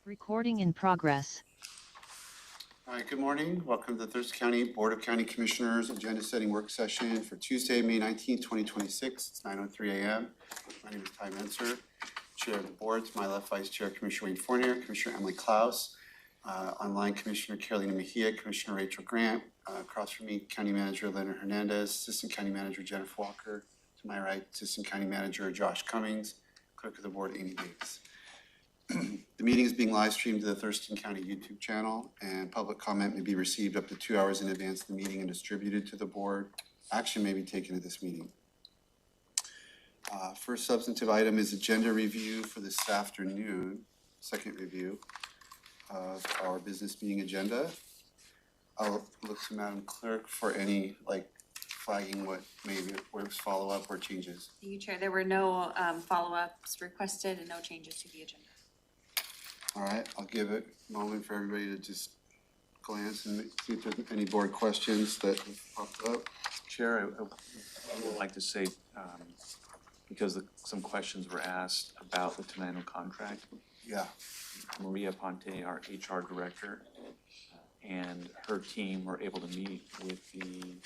Recording in progress. All right, good morning. Welcome to the Thurston County Board of County Commissioners Agenda Setting Work Session for Tuesday, May 19th, 2026. It's 9:03 a.m. My name is Ty Menser, Chair of the Board. To my left, Vice Chair Commissioner Wayne Fournier, Commissioner Emily Klaus, online Commissioner Carolina Mejia, Commissioner Rachel Grant, across from me, County Manager Leonard Hernandez, Assistant County Manager Jennifer Walker, to my right, Assistant County Manager Josh Cummings, Clerk of the Board Amy Davis. The meeting is being live streamed to the Thurston County YouTube channel, and public comment may be received up to 2 hours in advance of the meeting and distributed to the board. Action may be taken at this meeting. First substantive item is agenda review for this afternoon. Second review of our business meeting agenda. I'll look to Madam Clerk for any flagging what maybe was follow-up or changes. Thank you, Chair. There were no follow-ups requested and no changes to the agenda. All right, I'll give it a moment for everybody to just glance and see if there's any board questions that have popped up. Chair, I would like to say, because some questions were asked about the Tenino contract. Yeah. Maria Ponte, our HR director, and her team were able to meet with the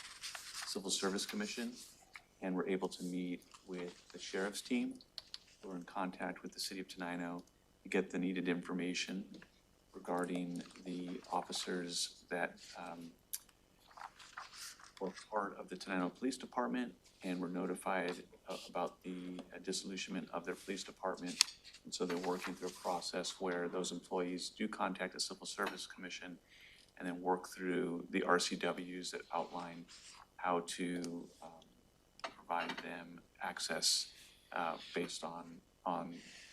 Civil Service Commission and were able to meet with the sheriff's team. We're in contact with the city of Tenino to get the needed information regarding the officers that were part of the Tenino Police Department and were notified about the disillusionment of their police department. And so they're working through a process where those employees do contact the Civil Service Commission and then work through the RCWs that outline how to provide them access based on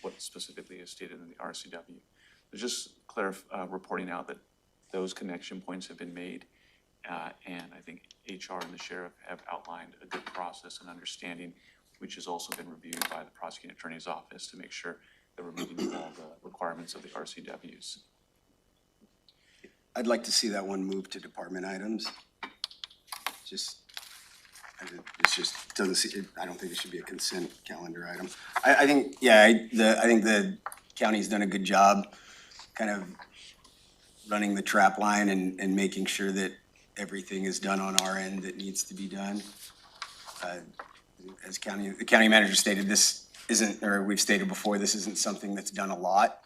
what specifically is stated in the RCW. But just reporting out that those connection points have been made, and I think HR and the sheriff have outlined a good process and understanding, which has also been reviewed by the prosecuting attorney's office to make sure that we're meeting all the requirements of the RCWs. I'd like to see that one move to department items. I don't think it should be a consent calendar item. I think the county's done a good job kind of running the trap line and making sure that everything is done on our end that needs to be done. As the county manager stated, this isn't, or we've stated before, this isn't something that's done a lot.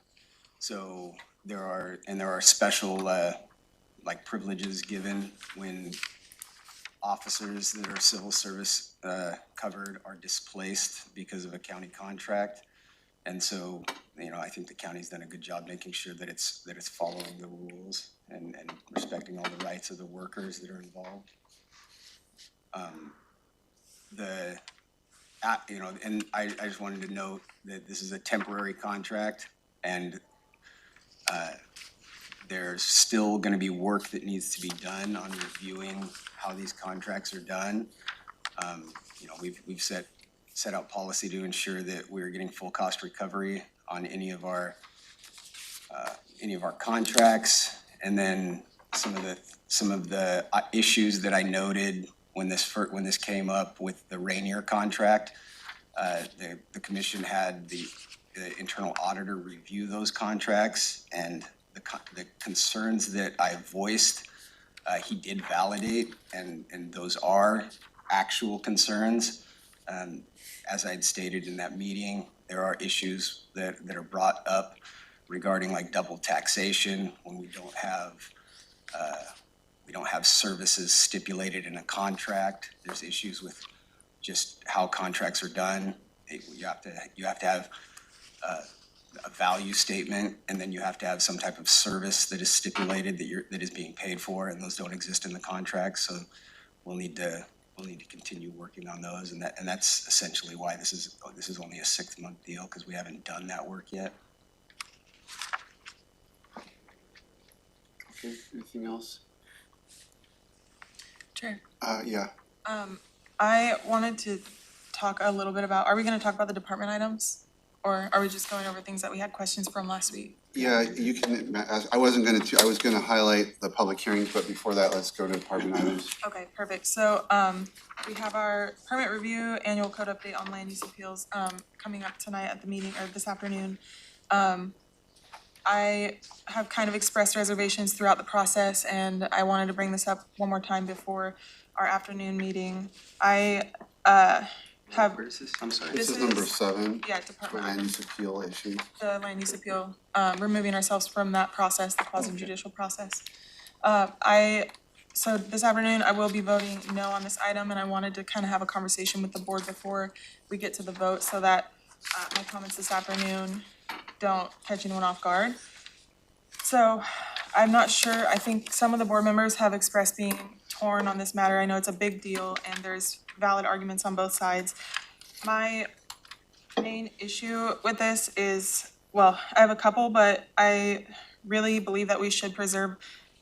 So there are special privileges given when officers that are civil service covered are displaced because of a county contract. And so, I think the county's done a good job making sure that it's following the rules and respecting all the rights of the workers that are involved. And I just wanted to note that this is a temporary contract, and there's still going to be work that needs to be done on reviewing how these contracts are done. We've set out policy to ensure that we're getting full cost recovery on any of our contracts, and then some of the issues that I noted when this came up with the Rainier contract. The commission had the internal auditor review those contracts, and the concerns that I voiced, he did validate, and those are actual concerns. As I'd stated in that meeting, there are issues that are brought up regarding double taxation when we don't have services stipulated in a contract. There's issues with just how contracts are done. You have to have a value statement, and then you have to have some type of service that is stipulated that is being paid for, and those don't exist in the contract. So we'll need to continue working on those, and that's essentially why this is only a 6-month deal, because we haven't done that work yet. Okay, anything else? Sure. Yeah. I wanted to talk a little bit about, are we gonna talk about the department items? Or are we just going over things that we had questions from last week? Yeah, you can, I was gonna highlight the public hearings, but before that, let's go to department items. Okay, perfect. So, we have our permit review, annual code update on land use appeals, coming up tonight at the meeting, or this afternoon. I have kind of expressed reservations throughout the process, and I wanted to bring this up one more time before our afternoon meeting. I have Where is this? I'm sorry. This This is number is- 7, yeah, the department land items. use appeal issue. The land use appeal, removing ourselves from that process, the quasi-judicial process. So this afternoon, I will be voting no on this item, and I wanted to kind of have a conversation with the board before we get to the vote, so that my comments this afternoon don't catch anyone off guard. So, I'm not sure, I think some of the board members have expressed being torn on this matter. I know it's a big deal, and there's valid arguments on both sides. My main issue with this is, well, I have a couple, but I really believe that we should preserve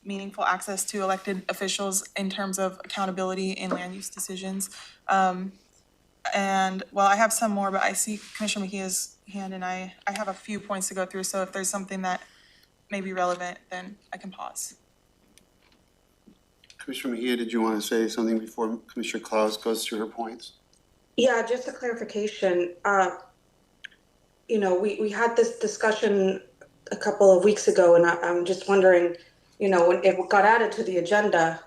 meaningful access to elected officials in terms of accountability in land use decisions. And, well, I have some more, but I see Commissioner Mejia's hand, and I have a few points to go through, so if there's something that may be relevant, then I can pause. Commissioner Mejia, did you want to say something before Commissioner Klaus goes through her points? Yeah, just a clarification. We had this discussion a couple of weeks ago, and I'm just wondering, when it got added to the agenda,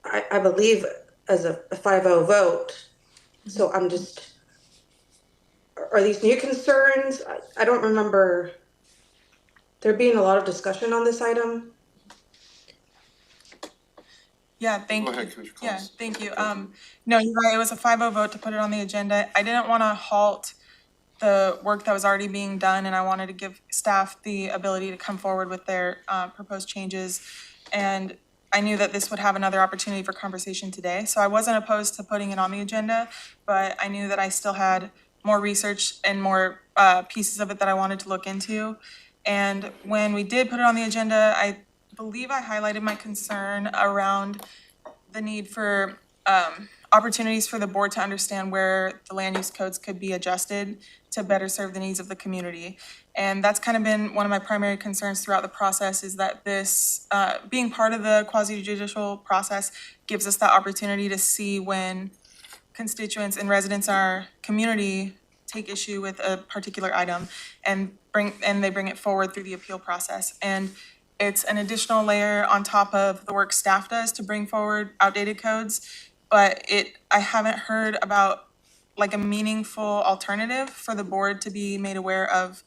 I believe as a 5-0 vote. So I'm just, are these new concerns? I don't remember there being a lot of discussion on this item. Yeah, thank you. Go ahead, Commissioner Yeah, Klaus. thank you. No, you're right, it was a 5-0 vote to put it on the agenda. I didn't want to halt the work that was already being done, and I wanted to give staff the ability to come forward with their proposed changes. And I knew that this would have another opportunity for conversation today, so I wasn't opposed to putting it on the agenda, but I knew that I still had more research and more pieces of it that I wanted to look into. And when we did put it on the agenda, I believe I highlighted my concern around the need for opportunities for the board to understand where the land use codes could be adjusted to better serve the needs of the community. And that's kind of been one of my primary concerns throughout the process, is that this, being part of the quasi-judicial process gives us that opportunity to see when constituents and residents in our community take issue with a particular item and they bring it forward through the appeal process. And it's an additional layer on top of the work staff does to bring forward outdated codes. But I haven't heard about like a meaningful alternative for the board to be made aware of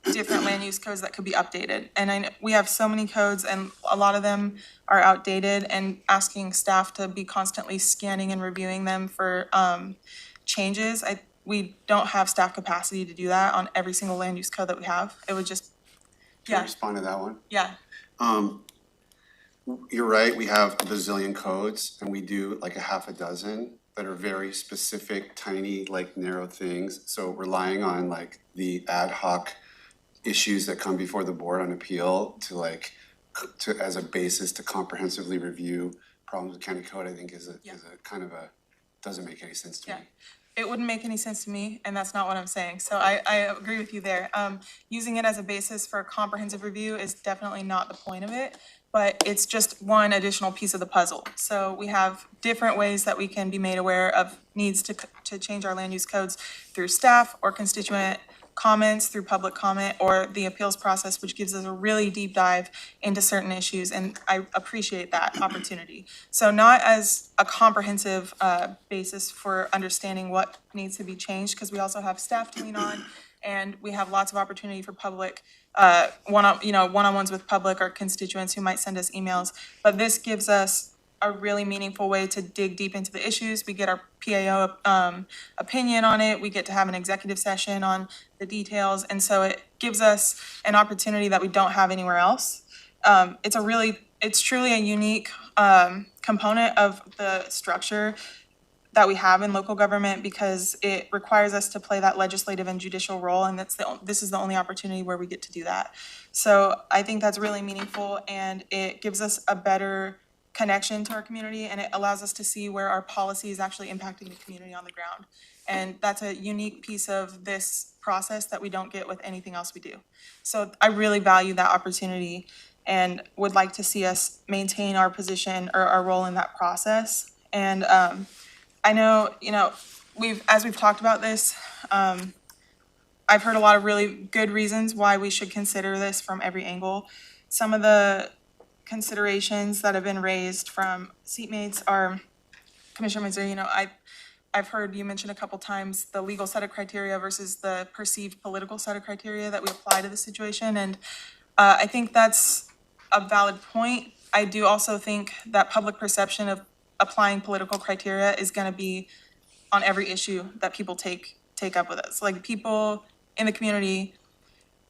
different land use codes that could be updated. And we have so many codes, and a lot of them are outdated, and asking staff to be constantly scanning and reviewing them for changes. We don't have staff capacity to do that on every single land use code that we have. It would just, Can I yeah, respond to that one? yeah. You're right, we have a bazillion codes, and we do like a half a dozen that are very specific, tiny, like narrow things. So relying on like the ad hoc issues that come before the board on appeal to as a basis to comprehensively review problems with county code, I think is a kind of a, doesn't make any sense to me. It wouldn't make any sense to me, and that's not what I'm saying. So I agree with you there. Using it as a basis for a comprehensive review is definitely not the point of it, but it's just one additional piece of the puzzle. So we have different ways that we can be made aware of needs to change our land use codes through staff or constituent comments, through public comment, or the appeals process, which gives us a really deep dive into certain issues, and I appreciate that opportunity. So not as a comprehensive basis for understanding what needs to be changed, because we also have staff to lean on, and we have lots of opportunity for public one-on-ones with public or constituents who might send us emails. But this gives us a really meaningful way to dig deep into the issues. We get our PAO opinion on it. We get to have an executive session on the details. And so it gives us an opportunity that we don't have anywhere else. It's truly a unique component of the structure that we have in local government, because it requires us to play that legislative and judicial role, and this is the only opportunity where we get to do that. So I think that's really meaningful, and it gives us a better connection to our community, and it allows us to see where our policy is actually impacting the community on the ground. And that's a unique piece of this process that we don't get with anything else we do. So I really value that opportunity and would like to see us maintain our position or our role in that process. And I know, as we've talked about this, I know that the board has been very supportive of the quasi-judicial process. And I think that that's really meaningful, and it allows us to see where our policy is actually impacting the community on the ground. And that's a unique piece of this process that we don't get with anything else we do. So I really value that opportunity and would like to see us maintain our position or our role in that process. And I know, I've heard a lot of really good reasons why we should consider this from every angle. Some of the considerations that have been raised from seatmates are, Commissioner Mazur, I've heard you mention a couple times the legal set of criteria versus the perceived political set of criteria that we apply to the situation, and I think that's a valid point. I do also think that public perception of applying political criteria is gonna be on every issue that people take up with us. Like, people in the community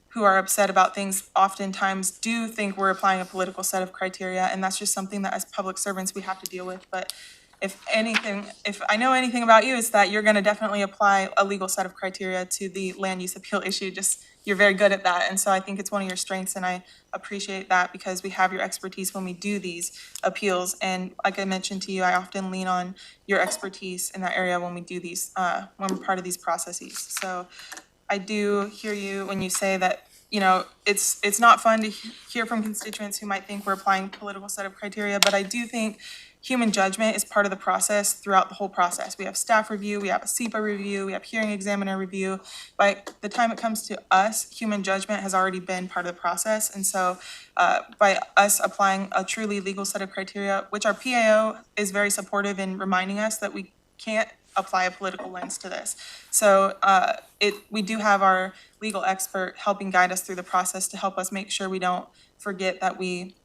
who are upset about things oftentimes do think we're applying a political set of criteria, and that's just something that as public servants we have to deal with. But if I know anything about you, it's that you're gonna definitely apply a legal set of criteria to the land use appeal issue. Just, you're very good at that, and so I think it's one of your strengths, and I appreciate that because we have your expertise when we do these appeals. And like I mentioned to you, I often lean on your expertise in that area when we do these, when we're part of these processes. So I do hear you when you say that, it's not fun to hear from constituents who might think we're applying a political set of criteria, but I do think human judgment is part of the process throughout the whole process. We have staff review, we have a SEPA review, we have hearing examiner review. By the time it comes to us, human judgment has already been part of the process. And so by us applying a truly legal set of criteria, which our PAO is very supportive in reminding us that we can't apply a political lens to this. So we do have our legal expert helping guide us through the process to help us make sure we don't forget that we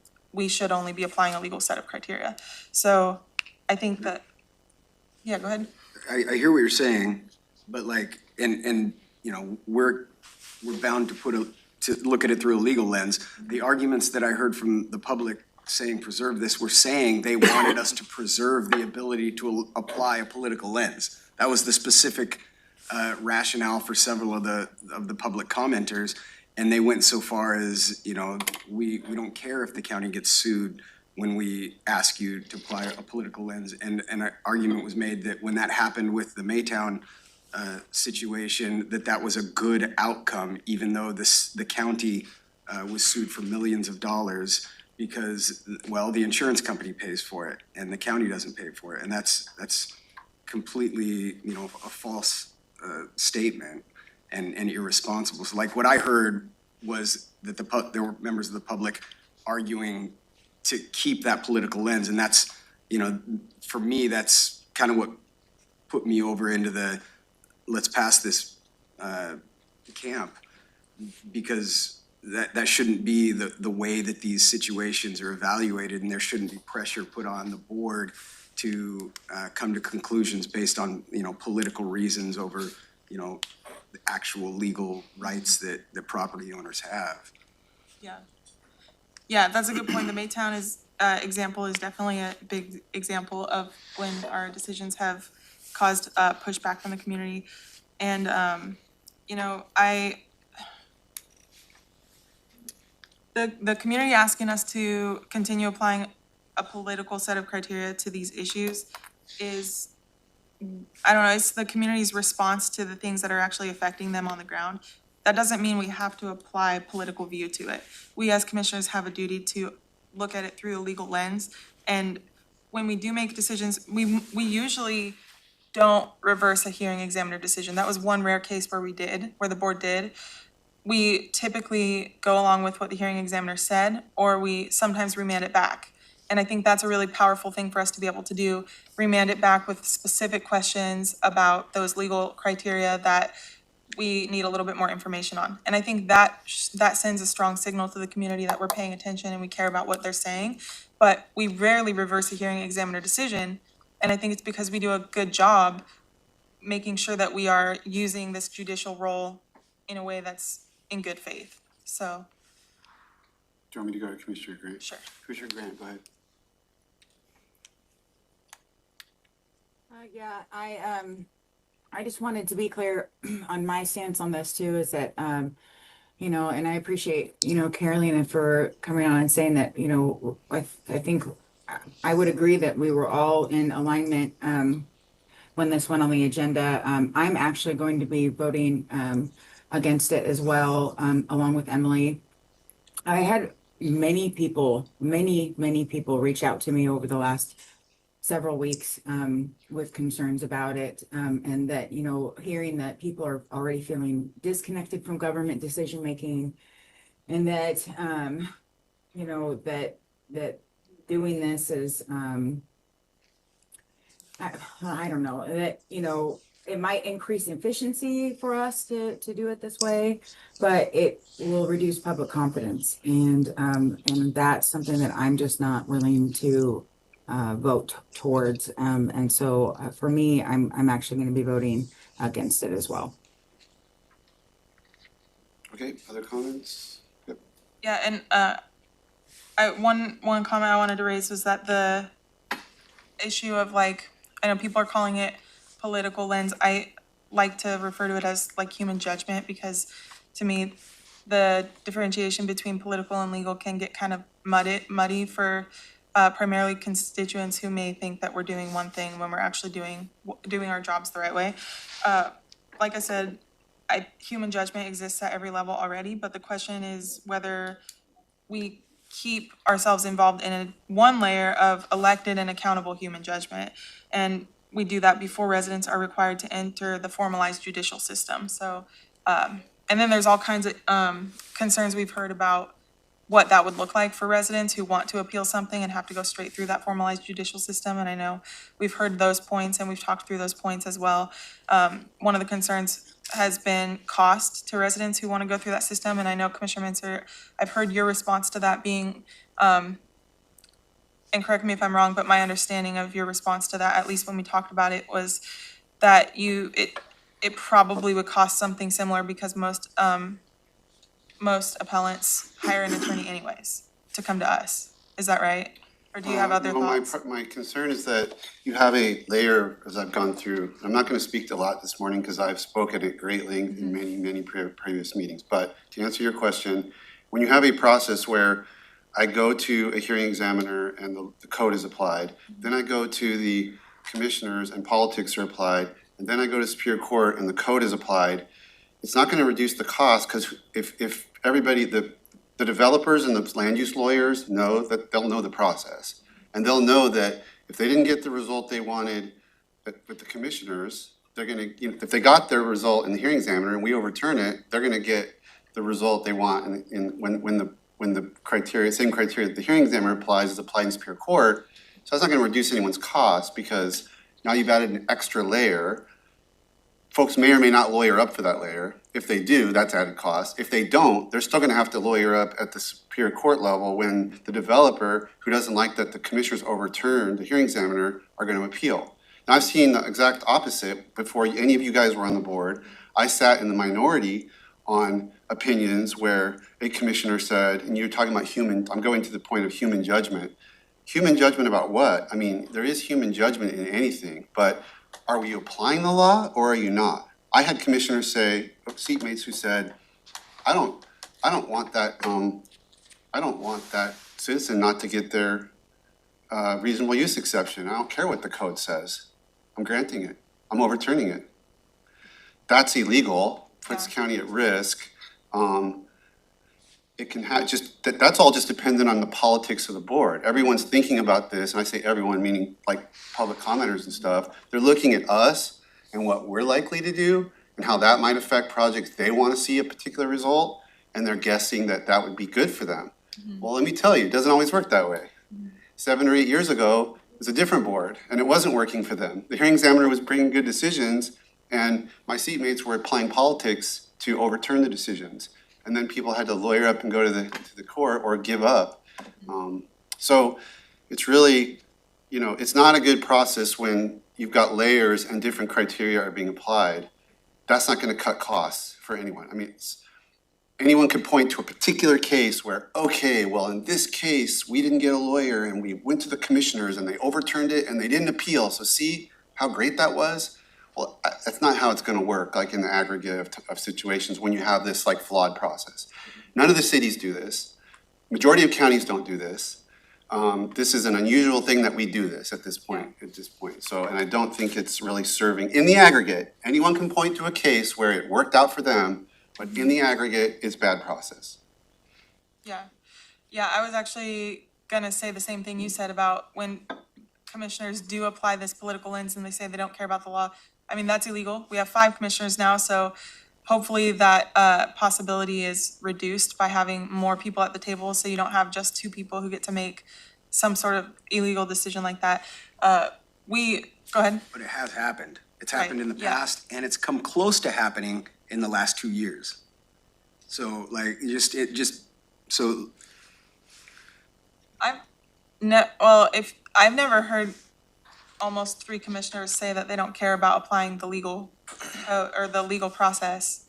should only be applying a legal set of criteria. So I think that, yeah, go ahead. I hear what you're saying, but like, and we're bound to look at it through a legal lens. The arguments that I heard from the public saying preserve this were saying they wanted us to preserve the ability to apply a political lens. That was the specific rationale for several of the public commenters. And they went so far as, we don't care if the county gets sued when we ask you to apply a political lens. And an argument was made that when that happened with the Maytown situation, that was a good outcome, even though the county was sued for millions of dollars because, well, the insurance company pays for it and the county doesn't pay for it. And that's completely, a false statement and irresponsible. So like what I heard was that there were members of the public arguing to keep that political lens. And that's, for me, that's kind of what put me over into the let's pass this camp, because that shouldn't be the way that these situations are evaluated, and there shouldn't be pressure put on the board to come to conclusions based on, political reasons over, the actual legal rights that property owners have. Yeah, that's a good point. The Maytown example is definitely a big example of when our decisions have caused pushback from the community. And, the community asking us to continue applying a political set of criteria to these issues is, I don't know, it's the community's response to the things that are actually affecting them on the ground. That doesn't mean we have to apply a political view to it. We as commissioners have a duty to look at it through a legal lens. And when we do make decisions, we usually don't reverse a hearing examiner decision. That was one rare case where the board did. We typically go along with what the hearing examiner said, or we sometimes remand it back. And I think that's a really powerful thing for us to be able to do, remand it back with specific questions about those legal criteria that we need a little bit more information on. And I think that sends a strong signal to the community that we're paying attention and we care about what they're saying. But we rarely reverse a hearing examiner decision. And I think it's because we do a good job making sure that we are using this judicial role in a way that's in good faith. So. Do you want me to go to Commissioner Grant? Sure. Commissioner Grant, go ahead. I just wanted to be clear on my stance on this too, is that, and I appreciate, Carolina for coming on and saying that, I think I would agree that we were all in alignment, when this went on the agenda. I'm actually going to be voting, against it as well, along with Emily. I had many people reach out to me over the last several weeks, with concerns about it. And that, you know, hearing that people are already feeling disconnected from government decision-making, and that, you know, that doing this is, I don't know, that, you know, it might increase efficiency for us to do it this way, but it will reduce public confidence. And that's something that I'm just not willing to vote towards. And so for me, I'm actually going to be voting against it as well. Okay, other comments? Yep. Yeah, and one comment I wanted to raise was that the issue of like, I know people are calling it political lens. I like to refer to it as like human judgment, because to me, the differentiation between political and legal can get kind of muddy for primarily constituents who may think that we're doing one thing when we're actually doing our jobs the right way. Like I said, human judgment exists at every level already, but the question is whether we keep ourselves involved in one layer of elected and accountable human judgment. And we do that before residents are required to enter the formalized judicial system. So, and then there's all kinds of concerns we've heard about what that would look like for residents who want to appeal something and have to go straight through that formalized judicial system. And I know we've heard those points and we've talked through those points as well. One of the concerns has been cost to residents who want to go through that system. And I know Commissioner Mincer, I've heard your response to that being, and correct me if I'm wrong, but my understanding of your response to that, at least when we talked about it, was that it probably would cost something similar because most appellants hire an attorney anyways to come to us. Is that right? Or do you have other No, thoughts? my concern is that you have a layer, as I've gone through, I'm not gonna speak a lot this morning because I've spoken at great length in many previous meetings. But to answer your question, when you have a process where I go to a hearing examiner and the code is applied, then I go to the commissioners and politics are applied, and then I go to Superior Court and the code is applied, it's not gonna reduce the cost, because if everybody, the developers and the land use lawyers know that, they'll know the process. And they'll know that if they didn't get the result they wanted with the commissioners, they're gonna, you know, if they got their result in the hearing examiner and we overturn it, they're gonna get the result they want when the criteria, same criteria that the hearing examiner applies is applied in Superior Court. So that's not gonna reduce anyone's cost, because now you've added an extra layer. Folks may or may not lawyer up for that layer. If they do, that's added cost. If they don't, they're still gonna have to lawyer up at the Superior Court level when the developer, who doesn't like that the commissioners overturned the hearing examiner, are gonna appeal. Now, I've seen the exact opposite before any of you guys were on the board. I sat in the minority on opinions where a commissioner said, and you're talking about I'm going to the point of human judgment. Human judgment about what? I mean, there is human judgment in anything, but are we applying the law or are you not? I had commissioners say, seatmates who said, I don't want that citizen not to get their reasonable use exception. I don't care what the code says. I'm granting it. I'm overturning it. That's illegal, puts the county at risk. It can have that's all just dependent on the politics of the board. Everyone's thinking about this, and I say everyone, meaning like public commenters and stuff. They're looking at us and what we're likely to do and how that might affect projects they want to see a particular result, and they're guessing that that would be good for them. Well, let me tell you, it doesn't always work that way. 7 or 8 years ago, it was a different board, and it wasn't working for them. The hearing examiner was bringing good decisions, and my seatmates were applying politics to overturn the decisions. And then people had to lawyer up and go to the court or give up. So it's really, you know, it's not a good process when you've got layers and different criteria are being applied. That's not gonna cut costs for anyone. I mean, anyone could point to a particular case where, okay, well, in this case, we didn't get a lawyer and we went to the commissioners and they overturned it and they didn't appeal. So see how great that was? Well, that's not how it's gonna work, like in the aggregate of situations when you have this like flawed process. None of the cities do this. Majority of counties don't do this. This is an unusual thing that we do this at this point. So, and I don't think it's really serving, in the aggregate, anyone can point to a case where it worked out for them, but in the aggregate, it's bad process. Yeah, I was actually gonna say the same thing you said about when commissioners do apply this political lens and they say they don't care about the law, I mean, that's illegal. We have 5 commissioners now, so hopefully that possibility is reduced by having more people at the table, so you don't have just 2 people who get to make some sort of illegal decision like that. Go ahead. But it has happened. It's Right, happened in the yeah. past, and it's come close to happening in the last 2 years. So like, so If I've never heard almost 3 commissioners say that they don't care about applying the legal or the legal process.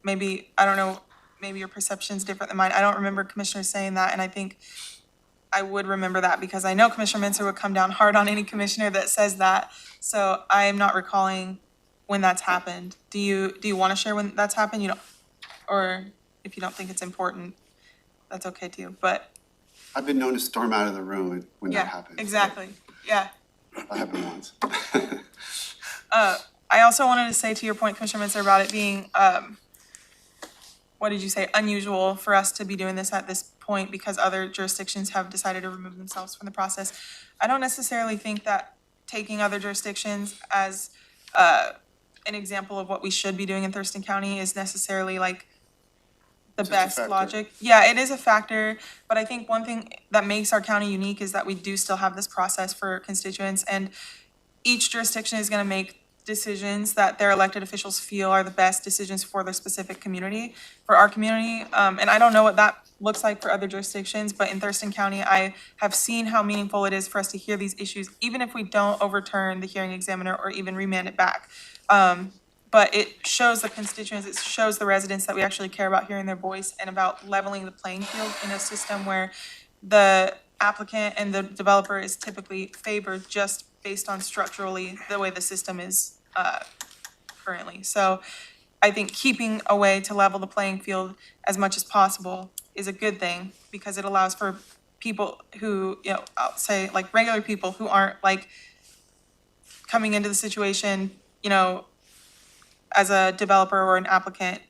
Maybe, I don't know, maybe your perception's different than mine. I don't remember commissioners saying that, and I think I would remember that because I know Commissioner Mensah would come down hard on any commissioner that says that. So I am not recalling when that's happened. Do you want to share when that's happened? You don't, or if you don't think it's important, that's okay too, but. I've been known to storm out of the room when that Yeah, happens. exactly, yeah. That happened once. I also wanted to say to your point, Commissioner Mensah, about it being, what did you say, unusual for us to be doing this at this point because other jurisdictions have decided to remove themselves from the process. I don't necessarily think that taking other jurisdictions as an example of what we should be doing in Thurston County is necessarily like the Just a best factor. logic. Yeah, it is a factor, but I think one thing that makes our county unique is that we do still have this process for constituents, and each jurisdiction is gonna make decisions that their elected officials feel are the best decisions for their specific community, for our community. And I don't know what that looks like for other jurisdictions, but in Thurston County, I have seen how meaningful it is for us to hear these issues, even if we don't overturn the hearing examiner or even remand it back. But it shows the constituents, it shows the residents that we actually care about hearing their voice and about leveling the playing field in a system where the applicant and the developer is typically favored just based on structurally the way the system is currently. So I think keeping a way to level the playing field as much as possible is a good thing because it allows for people who, you know, I'll say like regular people who aren't like coming into the situation, you know, as a developer or an applicant,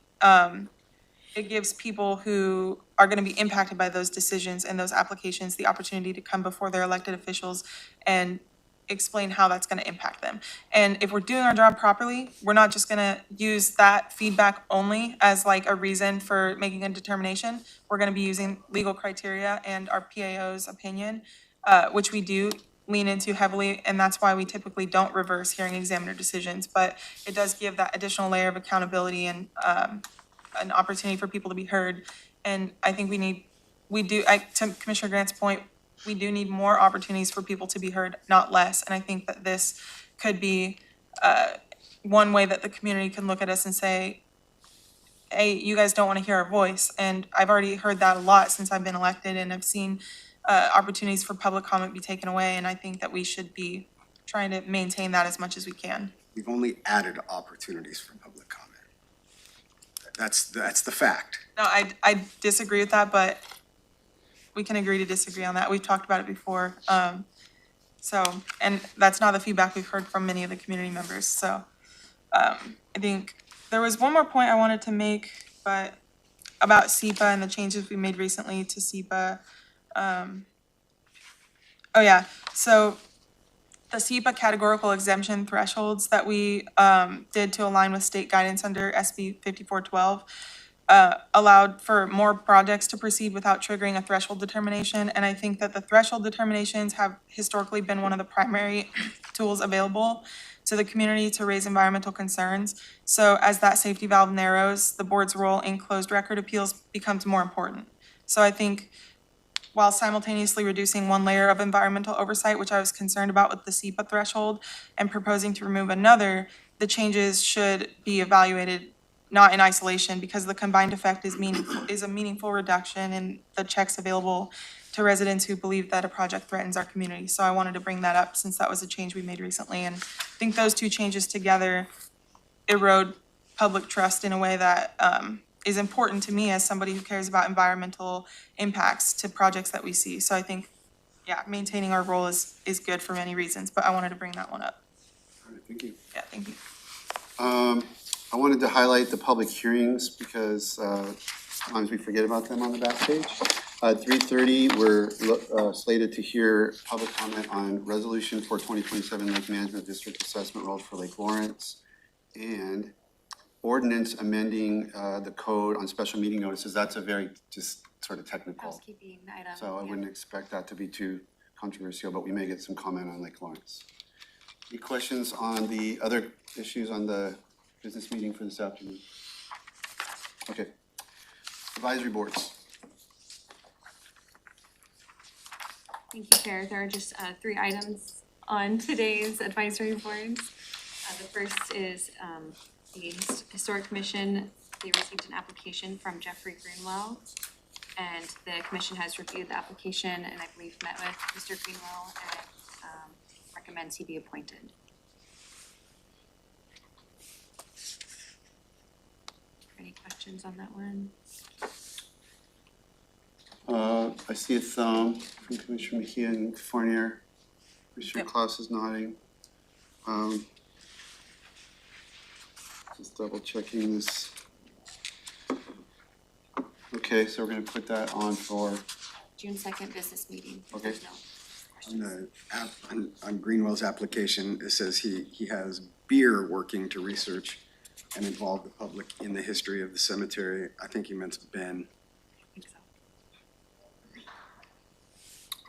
it gives people who are gonna be impacted by those decisions and those applications the opportunity to come before their elected officials and explain how that's gonna impact them. And if we're doing our job properly, we're not just gonna use that feedback only as like a reason for making a determination. We're gonna be using legal criteria and our PAO's opinion, which we do lean into heavily, and that's why we typically don't reverse hearing examiner decisions. But it does give that additional layer of accountability and an opportunity for people to be heard. And I think to Commissioner Grant's point, we do need more opportunities for people to be heard, not less. And I think that this could be one way that the community can look at us and say, hey, you guys don't want to hear our voice. And I've already heard that a lot since I've been elected, and I've seen opportunities for public comment be taken away. And I think that we should be trying to maintain that as much as we can. we've only added opportunities for public comment. That's the fact. No, I disagree with that, but we can agree to disagree on that. We've talked about it before. And that's not the feedback we've heard from many of the community members. So I think there was one more point I wanted to make, but about SEPA and the changes we made recently to SEPA. So the SEPA categorical exemption thresholds that we did to align with state guidance under SB 5412 allowed for more projects to proceed without triggering a threshold determination. And I think that the threshold determinations have historically been one of the primary tools available to the community to raise environmental concerns. So as that safety valve narrows, the board's role in closed record appeals becomes more important. So I think while simultaneously reducing one layer of environmental oversight, which I was concerned about with the SEPA threshold, and proposing to remove another, the changes should be evaluated not in isolation, because the combined effect is a meaningful reduction in the checks available to residents who believe that a project threatens our community. So I wanted to bring that up since that was a change we made recently. And I think those two changes together erode public trust in a way that is important to me as somebody who cares about environmental impacts to projects that we see. So I think, maintaining our role is good for many reasons, but I wanted to bring that one up. All right, thank you. Yeah, thank you. I wanted to highlight the public hearings because Sometimes we forget about them on the back page. 3:30, we're slated to hear public comment on resolution for 2027 Lake Management District Assessment Rules for Lake Lawrence and ordinance amending the code on special meeting notices. That's a very just sort of technical. Housekeeping item. So I yeah. wouldn't expect that to be too controversial, but we may get some comment on Lake Lawrence. Any questions on the other issues on the business meeting for this afternoon? Okay. Advisory boards. Thank you, Chair. There are just 3 items on today's advisory boards. The first is the Historic Commission. They received an application from Jeffrey Greenwell, and the commission has reviewed the application and I believe met with Mr. Greenwell and recommends he be appointed. Any questions on that one? I see a thumb from Commissioner Mejia and Fournier. Commissioner Klaus is nodding. Just double checking this. Okay, so we're gonna put that on for, June 2nd business meeting. if Okay. there's no On questions. on Greenwell's application, it says he has beer working to research and involve the public in the history of the cemetery. I think he meant Ben. I think so.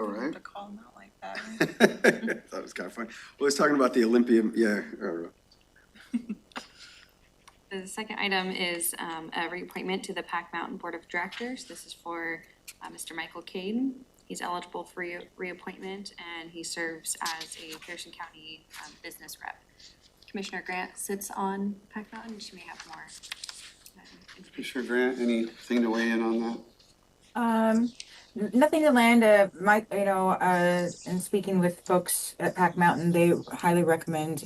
all right. To call them out like that. That was kind of funny. Well, he's talking about the Olympian, yeah. The second item is a reappointment to the Pack Mountain Board of Directors. This is for Mr. Michael Caden. He's eligible for reappointment and he serves as a Thurston County business rep. Commissioner Grant sits on Pack Mountain. She may have more information. Commissioner Grant, anything to weigh in on that? Nothing to land, in speaking with folks at Pack Mountain, they highly recommend,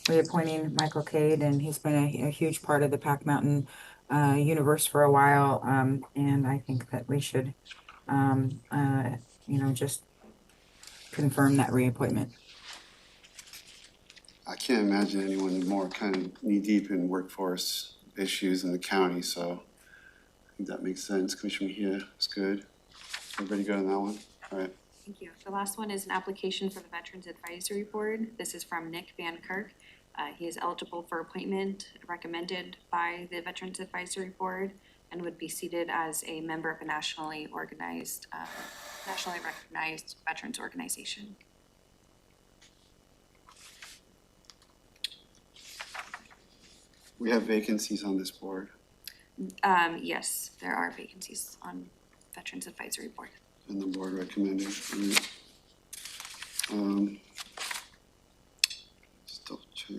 reappointing Michael Cade, and he's been a huge part of the Pack Mountain, universe for a while, and I think that we should, just confirm that reappointment. I can't imagine anyone more kind of knee-deep in workforce issues in the county, so I think that makes sense. Commissioner Mejia is good. Everybody good on that one? All right. Thank you. The last one is an application for the Veterans Advisory Board. This is from Nick Van Kirk. He is eligible for appointment, recommended by the Veterans Advisory Board, and would be seated as a member of a nationally recognized veterans organization. We have vacancies on this board, Yes, there are vacancies on Veterans Advisory Board. and the board recommended. Just double check.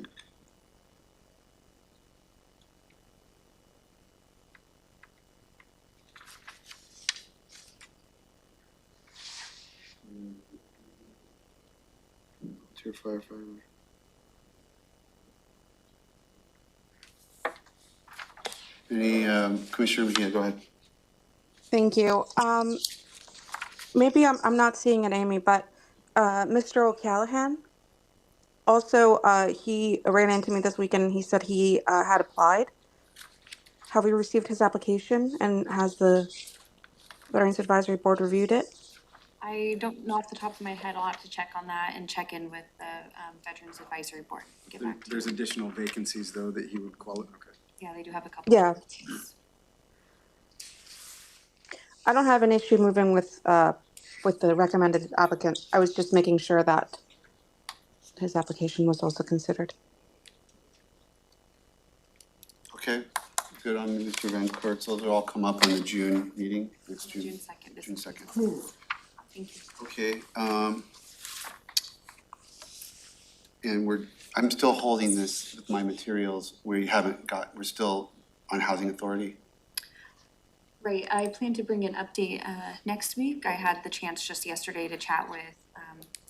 Tier firefighter. Any, Commissioner Mejia, go ahead. Thank you. Maybe I'm not seeing it, Amy, but Mr. O'Callahan, also, he ran into me this weekend and he said he had applied. Have we received his application and has the Veterans Advisory Board reviewed it? I don't know off the top of my head. I'll have to check on that and check in with the Veterans Advisory Board. Get back to you. There's additional vacancies, though, that he would qualify, okay. Yeah, they do have a couple. Yeah. I don't have an issue moving with the recommended applicant. I was just making sure that his application was also considered. Okay, good on Mr. Van Kurtz. Those will all come up in the June meeting, next June June. 2nd. June 2nd. Thank you. Okay, and I'm still holding this with my materials. We're still on Housing Authority. Right, I plan to bring an update next week. I had the chance just yesterday to chat with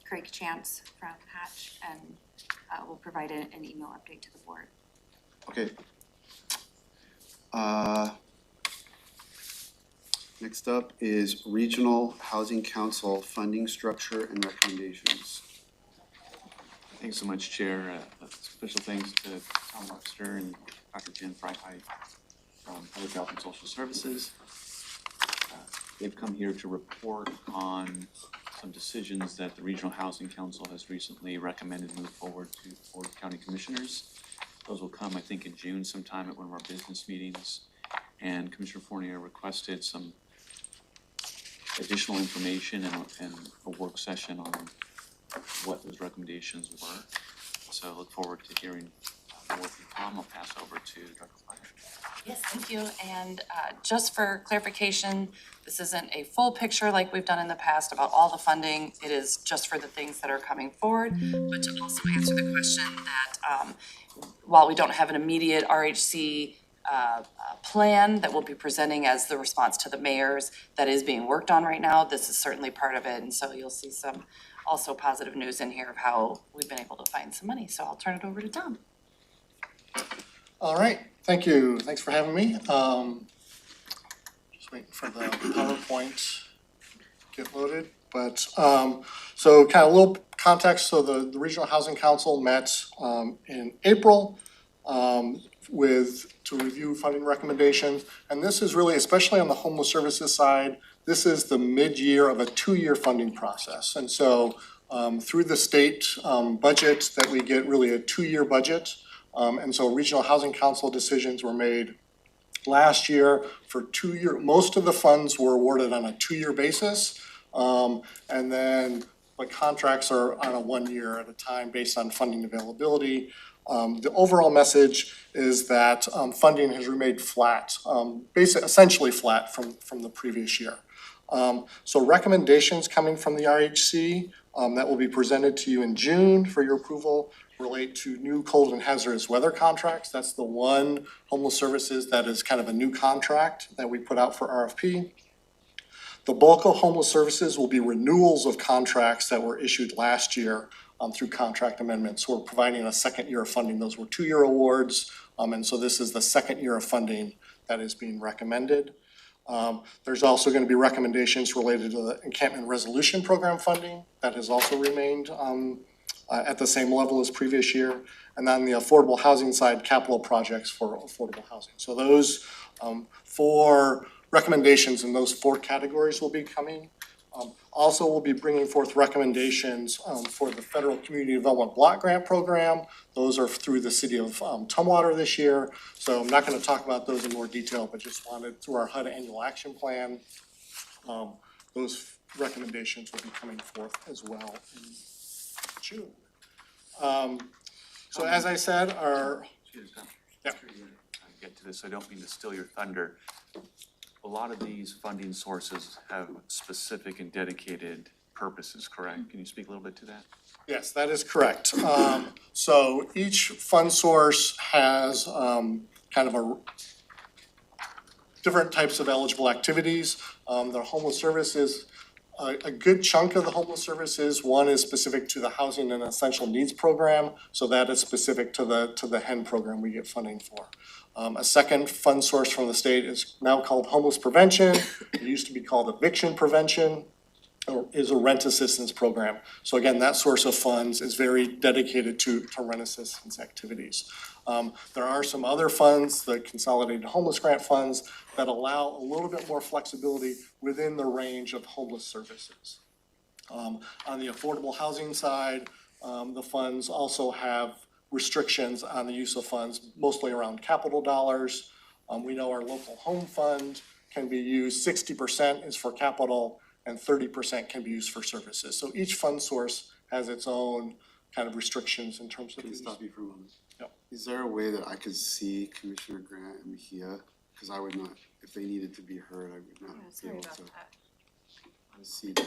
Craig Chance from Hatch, and we'll provide an email update to the board. Okay. Next up is Regional Housing Council funding structure and recommendations. Thanks so much, Chair. Special thanks to Tom Webster and Dr. Jen Freiheit from Public Health and Social Services. They've come here to report on some decisions that the Regional Housing Council has recently recommended move forward to the Board of County Commissioners. Those will come, I think, in June sometime at one of our business meetings. And Commissioner Fournier requested some additional information and a work session on what those recommendations were. So I look forward to hearing more from Tom. I'll pass over to Dr. Flyer. Yes, thank you. And just for clarification, this isn't a full picture like we've done in the past about all the funding. It is just for the things that are coming forward. But to also answer the question that while we don't have an immediate RHC plan that we'll be presenting as the response to the mayors that is being worked on right now, this is certainly part of it. And so you'll see some also positive news in here of how we've been able to find some money. So I'll turn it over to Tom. All right, thank you. Thanks for having me. Just waiting for the PowerPoint to get loaded. But so kind of a little context. So the Regional Housing Council met in April to review funding recommendations. And this is really, especially on the homeless services side, this is the mid-year of a 2-year funding process. And so through the state budget that we get really a 2-year budget. And so Regional Housing Council decisions were made last year for 2 years. Most of the funds were awarded on a 2-year basis. And then the contracts are on a 1 year at a time based on funding availability. The overall message is that funding has remained flat, essentially flat from the previous year. So recommendations coming from the RHC that will be presented to you in June for your approval relate to new cold and hazardous weather contracts. That's the one homeless services that is kind of a new contract that we put out for RFP. The bulk of homeless services will be renewals of contracts that were issued last year through contract amendments. So we're providing a second year of funding. Those were 2-year awards. And so this is the second year of funding that is being recommended. There's also going to be recommendations related to the encampment resolution program funding that has also remained at the same level as previous year. And then the affordable housing side, capital projects for affordable housing. So those 4 recommendations in those 4 categories will be coming. Also, we'll be bringing forth recommendations for the Federal Community Development Block Grant Program. Those are through the city of Tumwater this year. So I'm not going to talk about those in more detail, but just wanted through our HUD annual action plan, those recommendations will be coming forth as well in June. So as I said, Get to this, I don't mean to steal your thunder. A lot of these funding sources have specific and dedicated purposes, correct? Can you speak a little bit to that? Yes, that is correct. So each fund source has kind of different types of eligible activities. The homeless services, a good chunk of the homeless services, one is specific to the Housing and Essential Needs Program. So that is specific to the HEN program we get funding for. A second fund source from the state is now called homeless prevention. It used to be called eviction prevention, or is a rent assistance program. So again, that source of funds is very dedicated to rent assistance activities. There are some other funds, the Consolidated Homeless Grant Funds, that allow a little bit more flexibility within the range of homeless services. On the affordable housing side, the funds also have restrictions on the use of funds, mostly around capital dollars. We know our local home fund can be used, 60% is for capital and 30% can be used for services. So each fund source has its own kind of restrictions in terms of. Can I stop you for a moment? Yep. Is there a way that I could see Commissioner Grant and Mejia? Because I would not, if they needed to be heard, I would not be able to see them.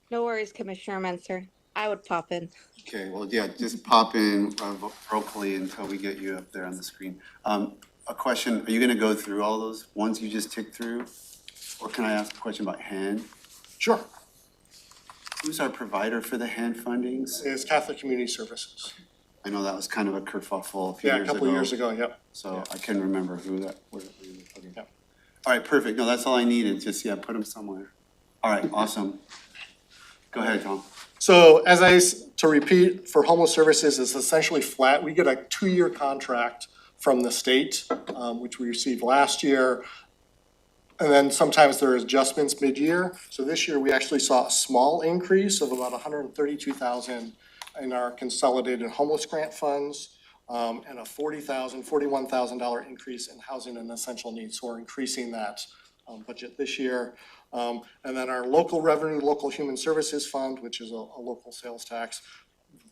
No worries, Commissioner Menser. I would pop in. Okay, well, yeah, just pop in vocally until we get you up there on the screen. A question, are you gonna go through all those ones you just ticked through? Or can I ask a question about HAND? Sure. Who's our provider for the HAND fundings? It's Catholic Community Services. I know that was kind of a kerfuffle a few Yeah, years a ago. couple of years ago, yep. So I couldn't remember who that was. Okay. Yep. All right, perfect. No, that's all I needed. Just, yeah, put them somewhere. All right, awesome. Go ahead, Tom. So to repeat, for homeless services, it's essentially flat. We get a 2-year contract from the state, which we received last year. And then sometimes there are adjustments mid-year. So this year, we actually saw a small increase of about $132,000 in our consolidated homeless grant funds, and a $41,000 increase in housing and essential needs. So we're increasing that budget this year. And then our local revenue, local human services fund, which is a local sales tax,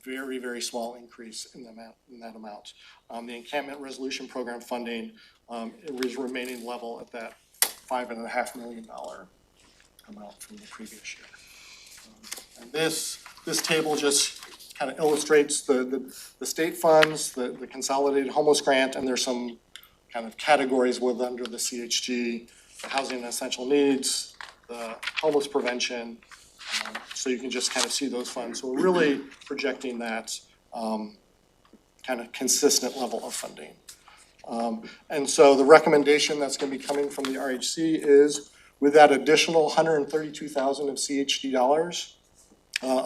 very, very small increase in that amount. The encampment resolution program funding it was remaining level at that $5.5 million amount from the previous year. And this table just kind of illustrates the state funds, the consolidated homeless grant, and there's some kind of categories under the CHG, the housing and essential needs, the homeless prevention. So you can just kind of see those funds. So we're really projecting that kind of consistent level of funding. And so the recommendation that's going to be coming from the RHC is with that additional $132,000 of CHD dollars,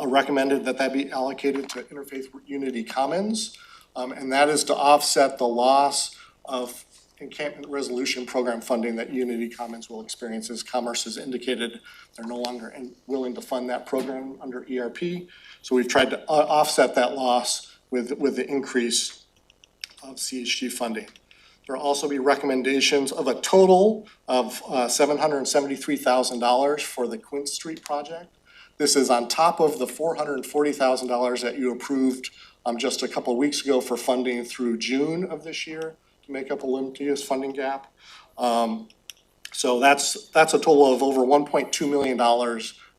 recommended that be allocated to Interfaith Unity Commons. And that is to offset the loss of encampment resolution program funding that Unity Commons will experience. As Commerce has indicated, they're no longer willing to fund that program under ERP. So we've tried to offset that loss with the increase of CHG funding. There will also be recommendations of a total of $773,000 for the Quinn Street project. This is on top of the $440,000 that you approved just a couple of weeks ago for funding through June of this year to make up a limited funding gap. So that's a total of over $1.2 million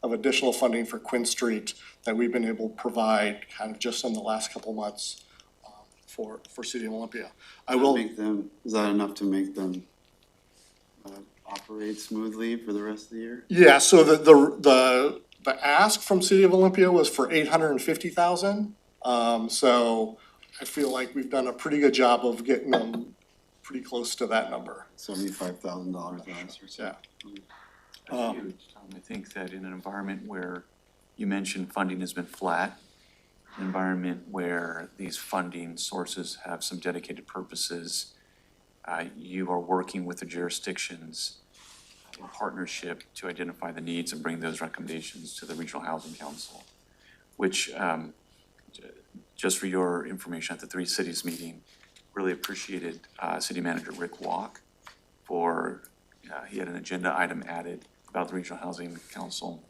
of additional funding for Quinn Street that we've been able to provide kind of just in the last couple of months for City of Olympia. Is that enough to make them operate smoothly for the rest of the year? Yeah, so the ask from City of Olympia was for $850,000. So I feel like we've done a pretty good job of getting them pretty close to that number. $75,000 last year. Yeah. I think that in an environment where you mentioned funding has been flat, an environment where these funding sources have some dedicated purposes, you are working with the jurisdictions in partnership to identify the needs and bring those recommendations to the Regional Housing Council, which, just for your information, at the Three Cities meeting, really appreciated City Manager Rick Walk for, he had an agenda item added about the Regional Housing Council,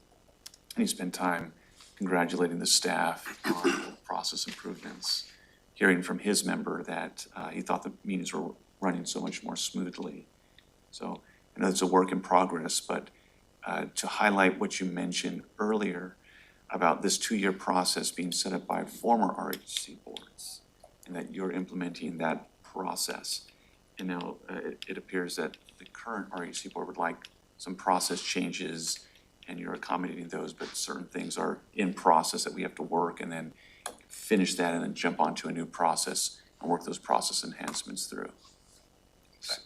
and he spent time congratulating the staff on process improvements, hearing from his member that he thought the meetings were running so much more smoothly. So I know it's a work in progress, but to highlight what you mentioned earlier about this 2-year process being set up by former RHC boards and that you're implementing that process. And now it appears that the current RHC board would like some process changes and you're accommodating those, but certain things are in process that we have to work and then finish that and then jump onto a new process and work those process enhancements through.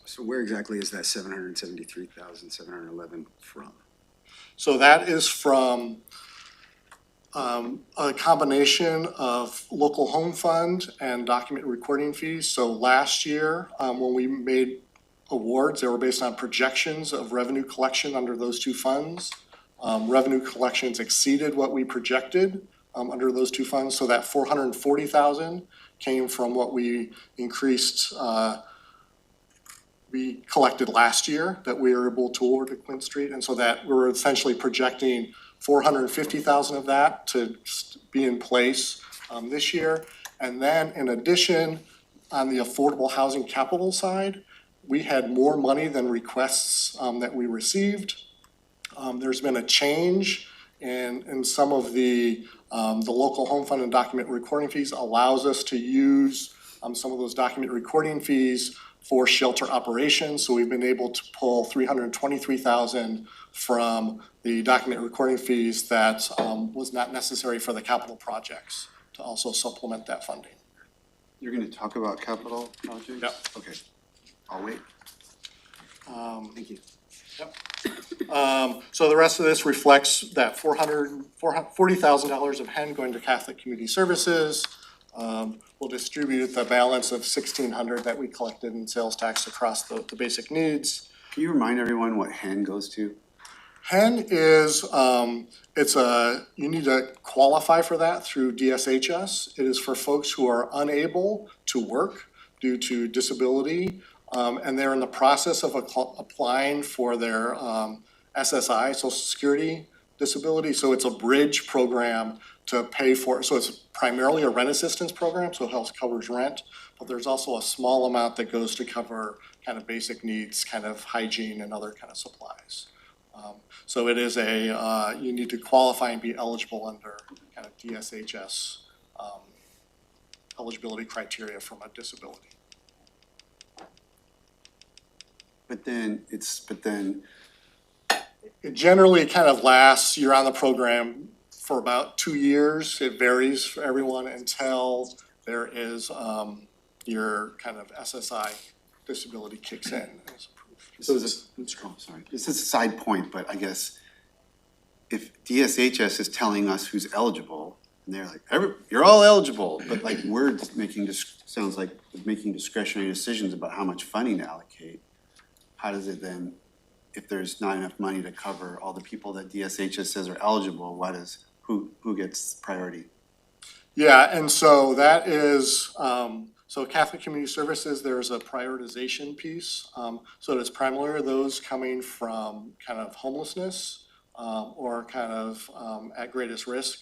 So where exactly is that $773,711 from? So that is from a combination of local home fund and document recording fees. So last year, when we made awards, they were based on projections of revenue collection under those two funds. Revenue collections exceeded what we projected under those two funds. So that $440,000 came from what we increased, we collected last year that we were able to award to Quinn Street. And so that we're essentially projecting $450,000 of that to be in place this year. And then in addition, on the affordable housing capital side, we had more money than requests that we received. There's been a change in some of the local home fund and document recording fees allows us to use some of those document recording fees for shelter operations. So we've been able to pull $323,000 from the document recording fees that was not necessary for the capital projects to also supplement that funding. You're going to talk about capital projects? Yep. Okay, I'll wait. Thank you. Yep. So the rest of this reflects that $40,000 of HEN going to Catholic Community Services, We'll distribute the balance of 1,600 that we collected in sales tax across the basic needs. Can you remind everyone what HEN goes to? HEN is, you need to qualify for that through DSHS. It is for folks who are unable to work due to disability, and they're in the process of applying for their SSI, Social Security disability. So it's a bridge program to pay for, so it's primarily a rent assistance program, so it helps covers rent, but there's also a small amount that goes to cover kind of basic needs, kind of hygiene and other kind of supplies. So it is you need to qualify and be eligible under kind of DSHS eligibility criteria from a disability. But then it generally kind of lasts, you're on the program for about 2 years. It varies for everyone until there is your kind of SSI disability kicks in. So sorry, this is a side point, but I guess if DSHS is telling us who's eligible, and they're like, you're all eligible, but like we're just sounds like making discretionary decisions about how much funding to allocate. How does it then, if there's not enough money to cover all the people that DSHS says are eligible, who gets priority? Yeah, and so that is, so Catholic Community Services, there's a prioritization piece. So it's primarily those coming from kind of homelessness or kind of at greatest risk.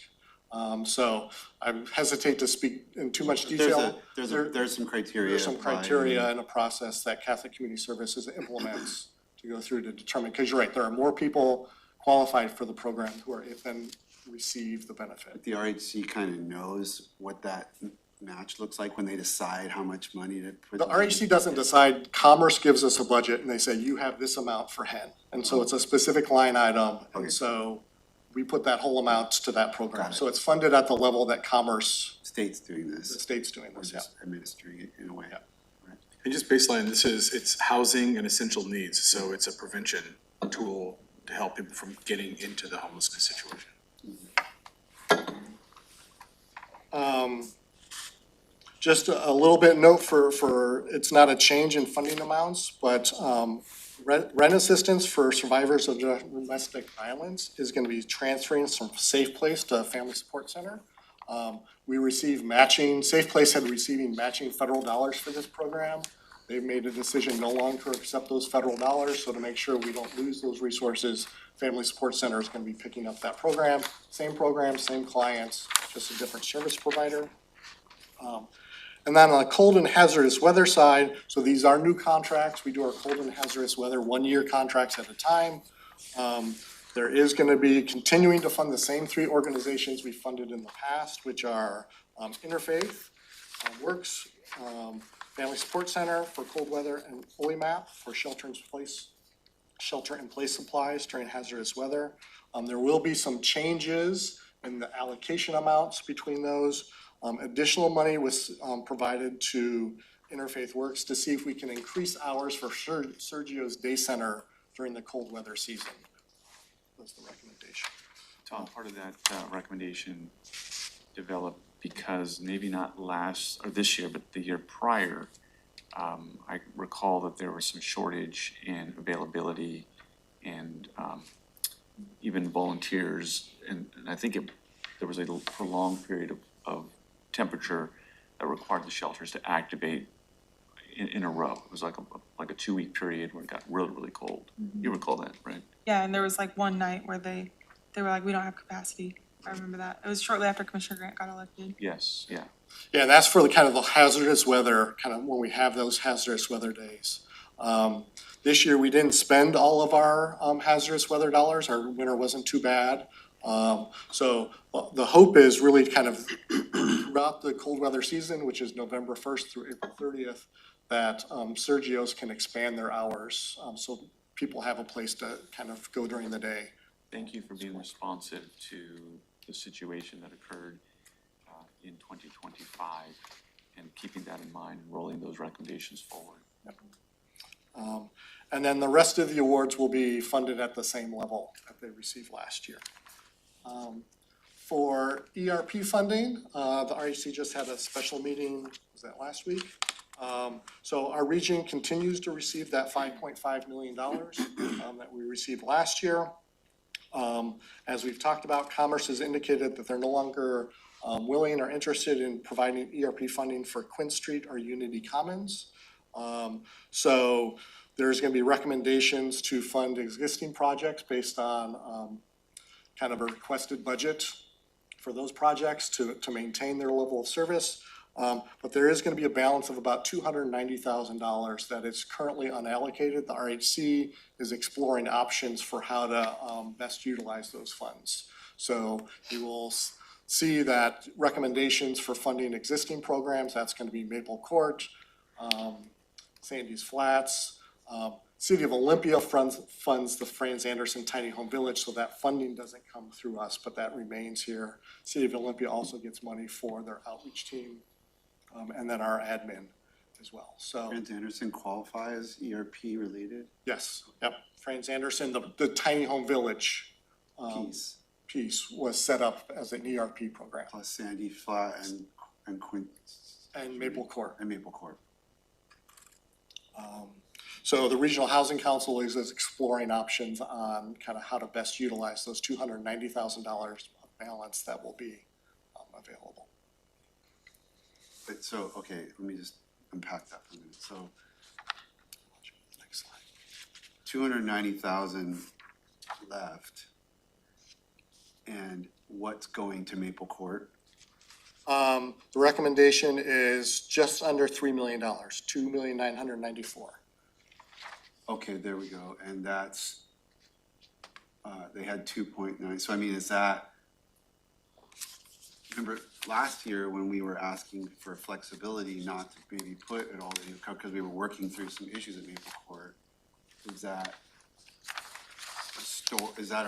So I hesitate to speak in too much detail. There's some criteria. There's some criteria and a process that Catholic Community Services implements to go through to determine, because you're right, there are more people qualified for the program who are then receive the benefit. But the RHC kind of knows what that match looks like when they decide how much money to put. The RHC doesn't decide. Commerce gives us a budget and they say, you have this amount for HEN. And so it's a specific line item. Okay. And so we put that whole amount to that program. Got it. So it's funded at the level that Commerce, State's doing the this. state's doing We're this, yeah. just administering it in a way. Yeah. And just baseline, it's housing and essential needs, so it's a prevention tool to help people from getting into the homelessness situation. Just a little bit note for, it's not a change in funding amounts, but rent assistance for survivors of domestic violence is gonna be transferring from Safe Place to Family Support Center. We receive matching, Safe Place had receiving matching federal dollars for this program. They've made a decision no longer to accept those federal dollars, so to make sure we don't lose those resources, Family Support Center is gonna be picking up that program, same clients, just a different service provider. And then on the cold and hazardous weather side, so these are new contracts, we do our cold and hazardous weather 1-year contracts at a time. There is gonna be continuing to fund the same 3 organizations we funded in the past, which are Interfaith, Works, Family Support Center for cold weather, and OIMAP for shelter in place supplies during hazardous weather. There will be some changes in the allocation amounts between those. Additional money was provided to Interfaith Works to see if we can increase hours for Sergio's Day Center during the cold weather season. That's the recommendation. Tom, part of that recommendation developed because maybe not last, or this year, but the year prior, I recall that there was some shortage in availability and even volunteers, and I think there was a prolonged period of temperature that required the shelters to activate in a row. It was like a 2-week period where it got really, really cold. You recall that, right? Yeah, and there was like one night where they were like, we don't have capacity. I remember that. It was shortly after Commissioner Grant got elected. Yes, yeah. Yeah, and that's for the kind of the hazardous weather, kind of when we have those hazardous weather days. This year, we didn't spend all of our hazardous weather dollars. Our winter wasn't too bad. So the hope is really kind of throughout the cold weather season, which is November 1st through April 30th, that Sergio's can expand their hours so people have a place to kind of go during the day. Thank you for being responsive to the situation that occurred in 2025 and keeping that in mind and rolling those recommendations forward. Yep. And then the rest of the awards will be funded at the same level that they received last year. For ERP funding, the RHC just had a special meeting, was that last week? So our region continues to receive that $5.5 million that we received last year. As we've talked about, Commerce has indicated that they're no longer willing or interested in providing ERP funding for Quinn Street or Unity Commons. So there's going to be recommendations to fund existing projects based on kind of a requested budget for those projects to maintain their level of service. But there is going to be a balance of about $290,000 that is currently unallocated. The RHC is exploring options for how to best utilize those funds. So you will see that recommendations for funding existing programs, that's going to be Maple Court, Sandy's Flats. City of Olympia funds the Franz Anderson Tiny Home Village, so that funding doesn't come through us, but that remains here. City of Olympia also gets money for their outreach team, and then our admin as well, so. Franz Anderson qualify as ERP related? Yes, yep, Franz Anderson, the Tiny Home Village piece was set up as an ERP program. Plus Sandy Flat and Quinn. And Maple Court. And Maple Court. So the Regional Housing Council is exploring options on kind of how to best utilize those $290,000 balance that will be available. But so, okay, let me just unpack that for a minute. So, next slide. 290,000 left. And what's going to Maple Court? The recommendation is just under $3 million, $2,994,000. Okay, there we go, and that's, they had 2.9, so I mean, is that, remember last year when we were asking for flexibility not to maybe put it all in, because we were working through some issues at Maple Court, is that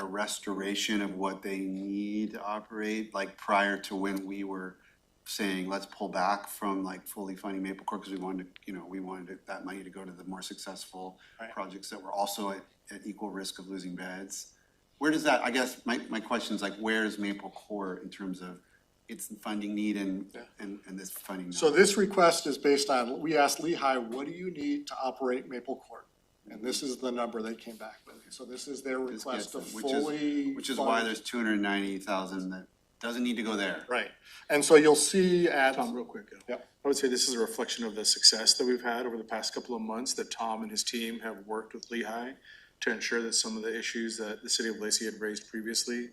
a restoration of what they need to operate, like prior to when we were saying, let's pull back from like fully funding Maple Court because we wanted that money to go to the more successful projects that were also at equal risk of losing beds. Where does that, I guess my question is like, where is Maple Court in terms of its funding need and this funding need? So this request is based on, we asked Lehigh, what do you need to operate Maple Court? And this is the number they came back with. So this is their request to fully which is why there's 290,000 that doesn't need to go there. Right, and so you'll see at. Tom, real quick. Yep. I would say this is a reflection of the success that we've had over the past couple of months, that Tom and his team have worked with Lehigh to ensure that some of the issues that the city of Lacey had raised previously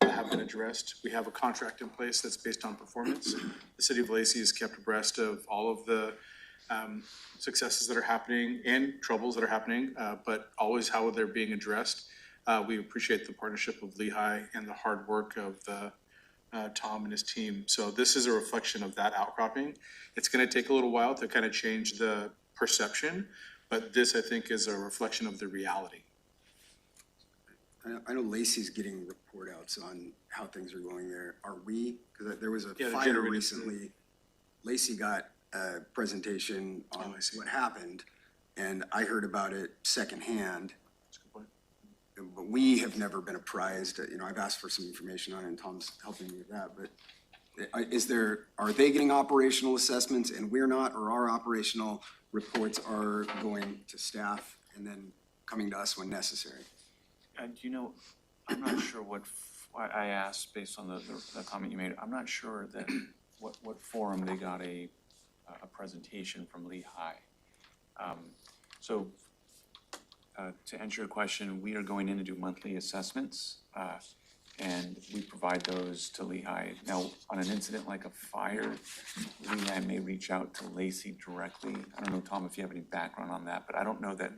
have been addressed. We have a contract in place that's based on performance. The city of Lacey is kept abreast of all of the successes that are happening and troubles that are happening, but always how they're being addressed. We appreciate the partnership of Lehigh and the hard work of Tom and his team. So this is a reflection of that outcropping. It's going to take a little while to kind of change the perception, but this, I think, is a reflection of the reality. I know Lacey's getting report outs on how things are going there. Are we? Because there was a Yeah, fire generated recently. Lacey got a presentation on what happened, and I heard about it secondhand. That's a good point. But we have never been apprised. I've asked for some information on it, and Tom's helping me with that. But are they getting operational assessments and we're not, or our operational reports are going to staff and then coming to us when necessary? I'm not sure I asked based on the comment you made. I'm not sure that what forum they got a presentation from Lehigh. To answer your question, we are going in to do monthly assessments, and we provide those to Lehigh. Now, on an incident like a fire, Lehigh may reach out to Lacey directly. I don't know, Tom, if you have any background on that, but I don't know that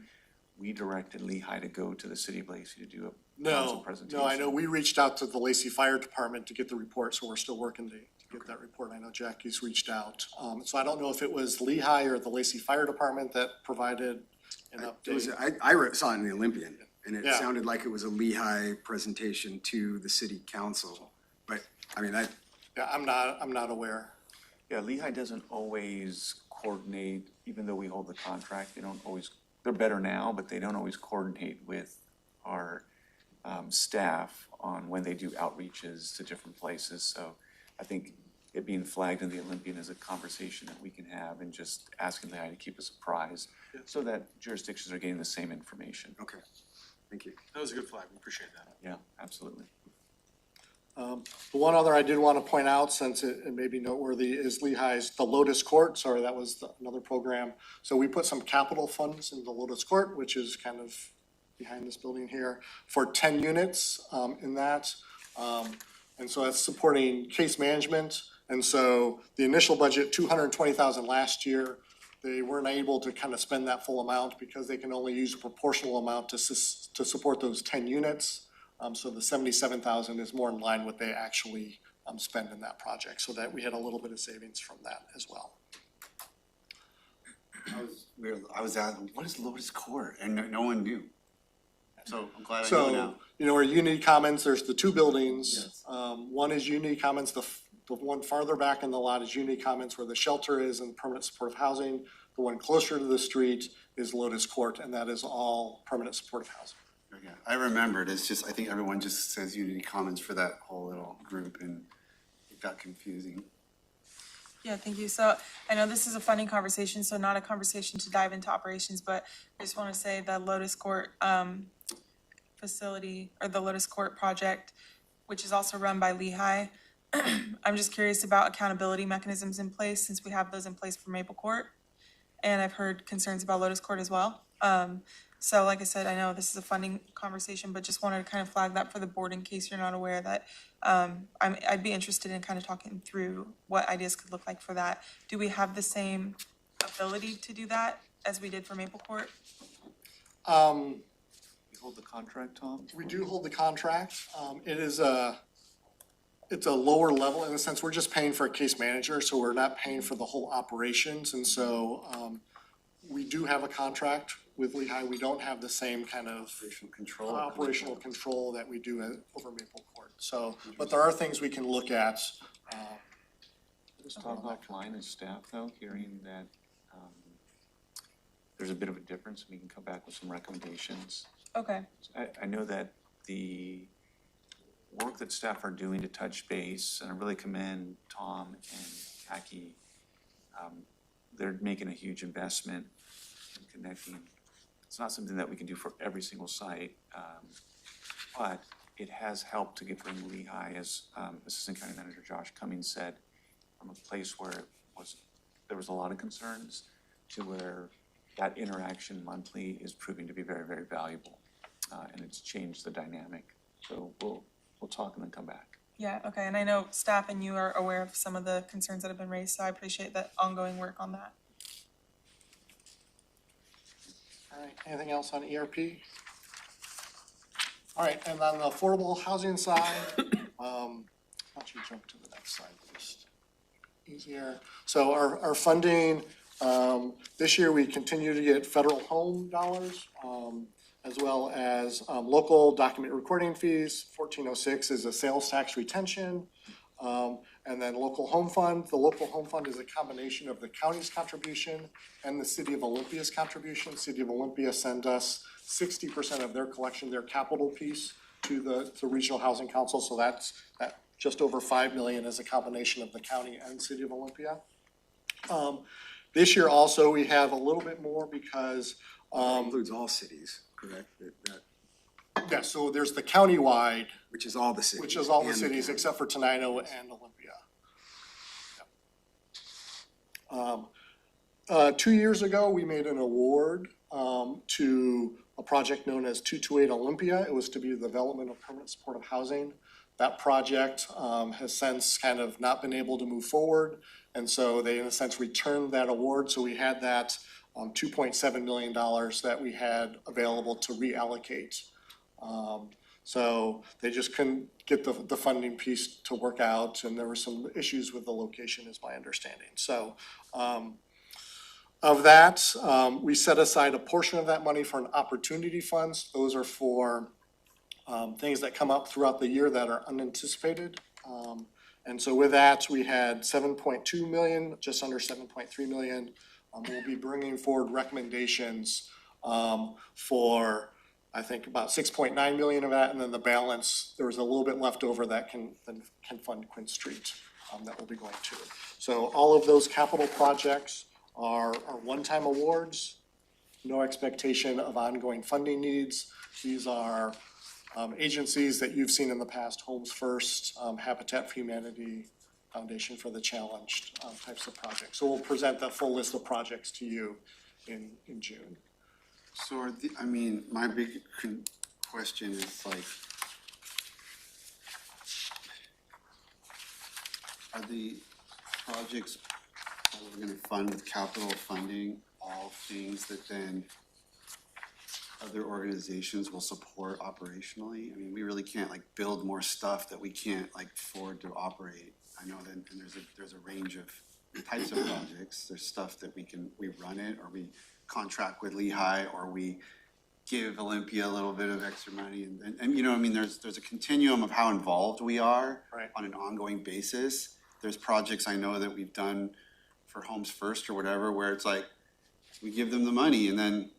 we directed Lehigh to go to the city of Lacey to do a council presentation. No, I know we reached out to the Lacey Fire Department to get the report, so we're still working to get that report. I know Jackie's reached out. So I don't know if it was Lehigh or the Lacey Fire Department that provided an update. I saw it in the Olympian, and it sounded like it was a Lehigh presentation to the city council. But I mean, Yeah, I'm not aware. Yeah, Lehigh doesn't always coordinate, even though we hold the contract, they're better now, but they don't always coordinate with our staff on when they do outreaches to different places. So I think it being flagged in the Olympian is a conversation that we can have and just asking the guy to keep us apprised so that jurisdictions are getting the same information. Okay, thank you. That was a good flag, we appreciate that. Yeah, absolutely. The one other I did want to point out, since it may be noteworthy, is Lehigh's, the Lotus Court, sorry, that was another program. So we put some capital funds in the Lotus Court, which is kind of behind this building here, for 10 units in that. And so that's supporting case management. And so the initial budget, 220,000 last year, they weren't able to kind of spend that full amount because they can only use a proportional amount to support those 10 units. So the 77,000 is more in line with what they actually spend in that project, so that we had a little bit of savings from that as well. I was asking, what is Lotus Court? And no one knew. So I'm glad I know So, now. you know, where Unity Commons, there's the two buildings. Yes. One is Unity Commons, the one farther back in the lot is Unity Commons where the shelter is and permanent supportive housing. The one closer to the street is Lotus Court, and that is all permanent supportive housing. Yeah, I remembered. It's just, I think everyone just says Unity Commons for that whole little group, and it got confusing. Yeah, thank you. So I know this is a funding conversation, so not a conversation to dive into operations, but I just want to say the Lotus Court facility, or the Lotus Court project, which is also run by Lehigh. I'm just curious about accountability mechanisms in place, since we have those in place for Maple Court. And I've heard concerns about Lotus Court as well. So like I said, I know this is a funding conversation, but just wanted to kind of flag that for the board in case you're not aware that I'd be interested in kind of talking through what ideas could look like for that. Do we have the same ability to do that as we did for Maple Court? You hold the contract, Tom? We do hold the contract. It's a lower level in the sense we're just paying for a case manager, so we're not paying for the whole operations. And so we do have a contract with Lehigh. We don't have the same kind of operational control that we do over Maple Court. So, but there are things we can look at. Just talk offline as staff though, hearing that there's a bit of a difference. We can come back with some recommendations. Okay. I know that the work that staff are doing to touch base, and I really commend Tom and Jackie. They're making a huge investment in connecting. It's not something that we can do for every single site, but it has helped to bring Lehigh, as Assistant County Manager Josh Cummings said, from a place where there was a lot of concerns to where that interaction monthly is proving to be very, very valuable, and it's changed the dynamic. So we'll talk and then come back. Yeah, okay, and I know staff and you are aware of some of the concerns that have been raised, so I appreciate that ongoing work on that. All right, anything else on ERP? All right, and on the affordable housing side, why don't you jump to the next slide, just easier. So our funding, this year we continue to get federal home dollars, as well as local document recording fees. 1406 is a sales tax retention. And then local home fund. The local home fund is a combination of the county's contribution and the City of Olympia's contribution. City of Olympia sends us 60% of their collection, their capital piece, to the Regional Housing Council. So that's just over $5 million as a combination of the county and City of Olympia. This year also we have a little bit more because That includes all cities, correct? yeah, so there's the countywide, Which is all the cities. which is all the and cities county. except for Tenino and Olympia. 2 years ago, we made an award to a project known as 228 Olympia. It was to be the development of permanent supportive housing. That project has since kind of not been able to move forward, and so they in a sense returned that award. So we had that $2.7 million that we had available to reallocate. So they just couldn't get the funding piece to work out, and there were some issues with the location, is my understanding. So of that, we set aside a portion of that money for an opportunity funds. Those are for things that come up throughout the year that are unanticipated. And so with that, we had 7.2 million, just under 7.3 million. We'll be bringing forward recommendations for I think about 6.9 million of that, and then the balance, there was a little bit left over that can fund Quinn Street, that will be going to. So all of those capital projects are one-time awards, no expectation of ongoing funding needs. These are agencies that you've seen in the past, Homes First, Habitat for Humanity, Foundation for the Challenged, types of projects. So we'll present the full list of projects to you in June. So are the, I mean, my big question is like, are the projects that we're gonna fund with capital funding all things that then other organizations will support operationally? I mean, we really can't like build more stuff that we can't like afford to operate. I know that, and there's a range of types of projects. There's stuff that we run it, or we contract with Lehigh, or we give Olympia a little bit of extra money, and you know, I mean, there's a continuum of how involved we are Right. on an ongoing basis. There's projects I know that we've done for Homes First or whatever, where it's like, we give them the money and then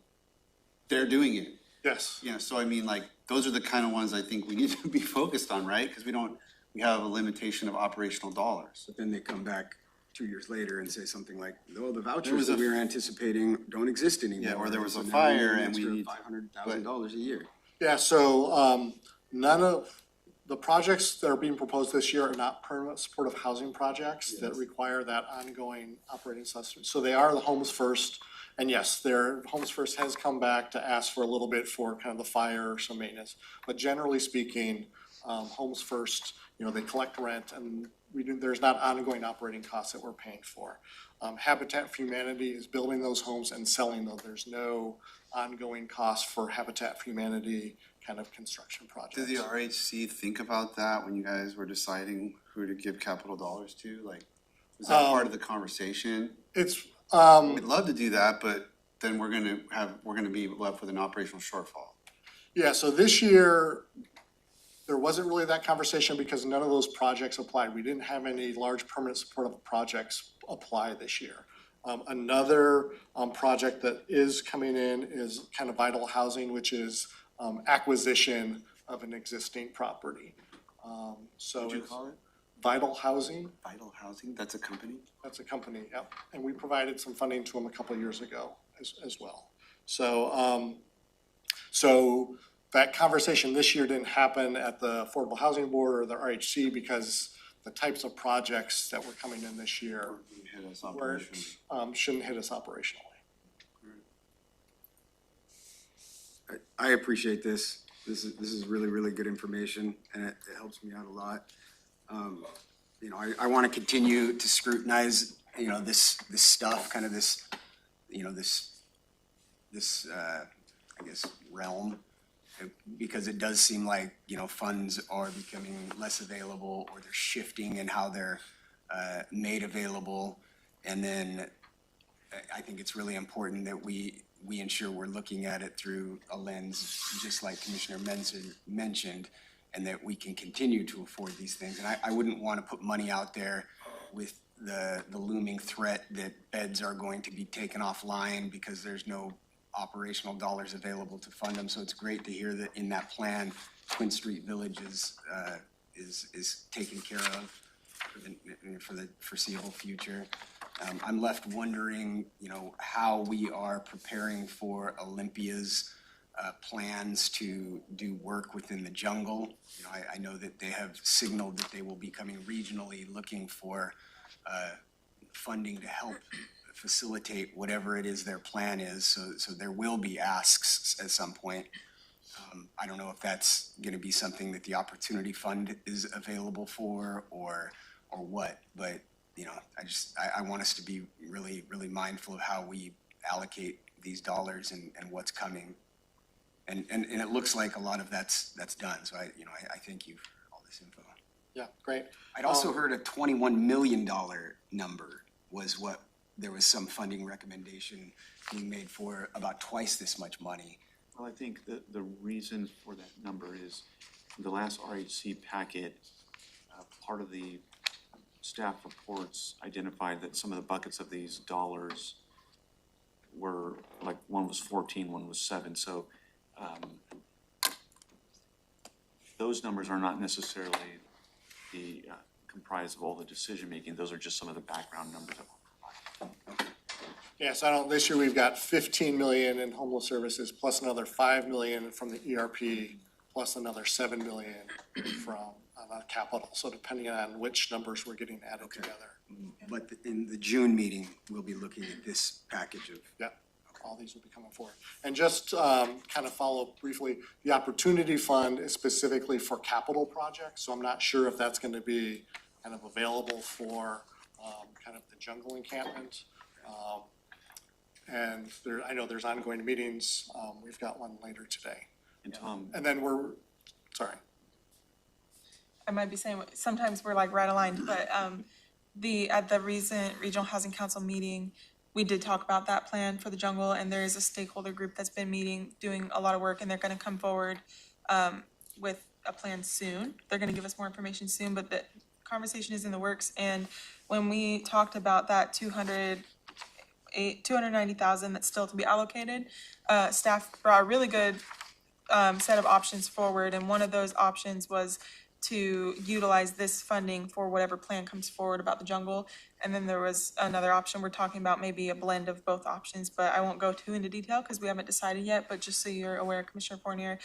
they're doing it. Yes. You know, so I mean, like, those are the kind of ones I think we need to be focused on, right? Because we have a limitation of operational dollars. But then they come back 2 years later and say something like, no, the There vouchers was that a- we were anticipating don't exist anymore. Yeah, or there was So a now fire need an and we extra need- $500,000 a year. Yeah, so none of the projects that are being proposed this year are not permanent supportive housing projects that require that ongoing operating sustenance. So they are the Homes First, and yes, Homes First has come back to ask for a little bit for kind of the fire or some maintenance. But generally speaking, Homes First, you know, they collect rent, and there's not ongoing operating costs that we're paying for. Habitat for Humanity is building those homes and selling them. There's no ongoing cost for Habitat for Humanity kind of construction projects. Did the RHC think about that when you guys were deciding who to give capital dollars to? Like, was that part of the conversation? It's, We'd love to do that, but then we're gonna be left with an operational shortfall. yeah, so this year, there wasn't really that conversation because none of those projects applied. We didn't have any large permanent supportive projects apply this year. Another project that is coming in is kind of Vital Housing, which is acquisition of an existing property. So What'd you it's call it? Vital Housing, Vital Housing, that's a company? that's a company, yep. And we provided some funding to them a couple of years ago as well. So, so that conversation this year didn't happen at the Affordable Housing Board or the RHC because the types of projects that were coming in this year Hit us weren't, operationally. shouldn't hit us operationally. I appreciate this. This is really, really good information, and it helps me out a lot. You know, I want to continue to scrutinize, you know, this stuff, kind of this, you know, this I guess, realm, because it does seem like, you know, funds are becoming less available, or they're shifting in how they're made available. And then I think it's really important that we ensure we're looking at it through a lens, just like Commissioner mentioned, and that we can continue to afford these things. And I wouldn't want to put money out there with the looming threat that beds are going to be taken offline because there's no operational dollars available to fund them. So it's great to hear that in that plan, Quinn Street Village is taken care of for the foreseeable future. I'm left wondering, you know, how we are preparing for Olympia's plans to do work within the jungle. You know, I know that they have signaled that they will be coming regionally looking for funding to help facilitate whatever it is their plan is. So there will be asks at some point. I don't know if that's gonna be something that the Opportunity Fund is available for or what, but you know, I want us to be really, really mindful of how we allocate these dollars and what's coming. And it looks like a lot of that's done, so I thank you for all this info. Yeah, great. I'd also heard a $21 million number was what, there was some funding recommendation being made for about twice this much money. Well, I think the reason for that number is the last RHC packet, part of the staff reports identified that some of the buckets of these dollars were, like, one was 14, one was 7, so those numbers are not necessarily the, comprised of all the decision-making. Those are just some of the background numbers that we're providing. Yes, I don't, this year we've got 15 million in homeless services, plus another 5 million from the ERP, plus another 7 million from capital. So depending on which numbers we're getting added together. But in the June meeting, we'll be looking at this package of. Yeah, all these will be coming forward. And just kind of follow up briefly, the Opportunity Fund is specifically for capital projects. So I'm not sure if that's going to be kind of available for kind of the jungle encampment. And there, I know there's ongoing meetings. We've got one later today. And Tom, And then sorry. I might be saying, sometimes we're like right aligned, but at the recent Regional Housing Council meeting, we did talk about that plan for the jungle, and there is a stakeholder group that's been meeting, doing a lot of work, and they're gonna come forward with a plan soon. They're gonna give us more information soon, but the conversation is in the works, and when we talked about that 290,000 that's still to be allocated, staff brought a really good set of options forward, and one of those options was to utilize this funding for whatever plan comes forward about the jungle. And then there was another option, we're talking about maybe a blend of both options, but I won't go too into detail because we haven't decided yet, but just so you're aware, Commissioner Fournier,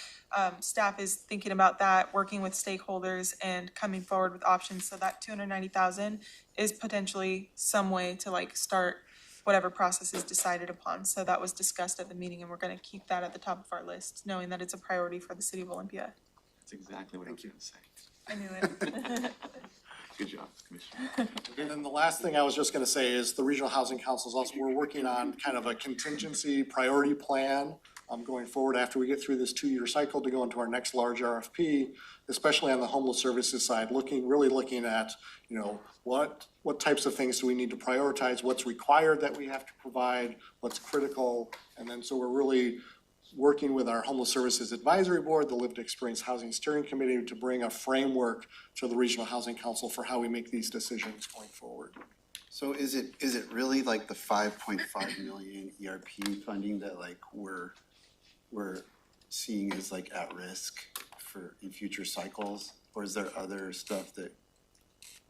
staff is thinking about that, working with stakeholders and coming forward with options, so that 290,000 is potentially some way to like start whatever process is decided upon. So that was discussed at the meeting, and we're gonna keep that at the top of our list, knowing that it's a priority for the city of Olympia. that's exactly what I was gonna say. I knew it. Good job, Commissioner. And then the last thing I was just gonna say is the Regional Housing Councils also, we're working on kind of a contingency priority plan going forward after we get through this 2-year cycle to go into our next large RFP, especially on the homeless services side, really looking at, you know, what types of things do we need to prioritize, what's required that we have to provide, what's critical, and then so we're really working with our Homeless Services Advisory Board, the Lived Experience Housing Steering Committee, to bring a framework to the Regional Housing Council for how we make these decisions going forward. So is it really like the 5.5 million ERP funding that like we're seeing as like at risk for in future cycles? Or is there other stuff that,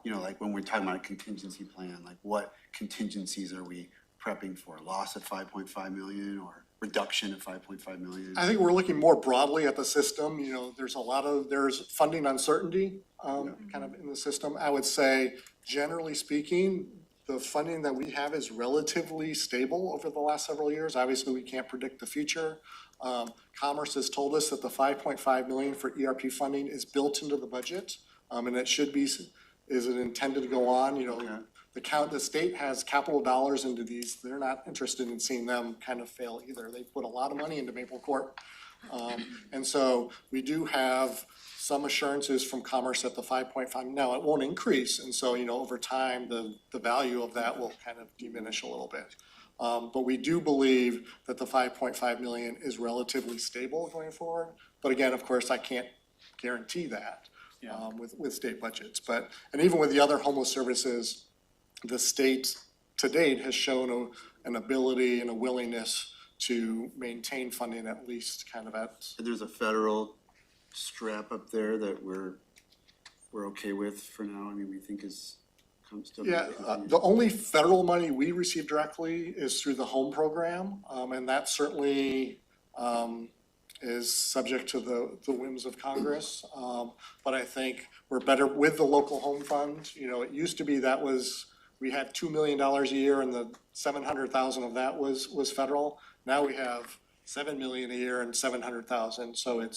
you know, like when we're talking about a contingency plan, like what contingencies are we prepping for? Loss of 5.5 million or reduction of 5.5 million? I think we're looking more broadly at the system. You know, there's funding uncertainty kind of in the system. I would say, generally speaking, the funding that we have is relatively stable over the last several years. Obviously, we can't predict the future. Commerce has told us that the 5.5 million for ERP funding is built into the budget, and it should be, is it intended to go on? You know, the state has capital dollars into these. They're not interested in seeing them kind of fail either. They put a lot of money into Maple Court. And so we do have some assurances from Commerce that the 5.5, now it won't increase. And so, you know, over time, the value of that will kind of diminish a little bit. But we do believe that the 5.5 million is relatively stable going forward. But again, of course, I can't guarantee that with state budgets. And even with the other homeless services, the state to date has shown an ability and a willingness to maintain funding at least kind of at. And there's a federal strap up there that we're okay with for now. I mean, we think is still. Yeah, the only federal money we receive directly is through the home program, and that certainly is subject to the whims of Congress. But I think we're better with the local home fund. You know, it used to be we had $2 million a year, and the 700,000 of that was federal. Now we have 7 million a year and 700,000, so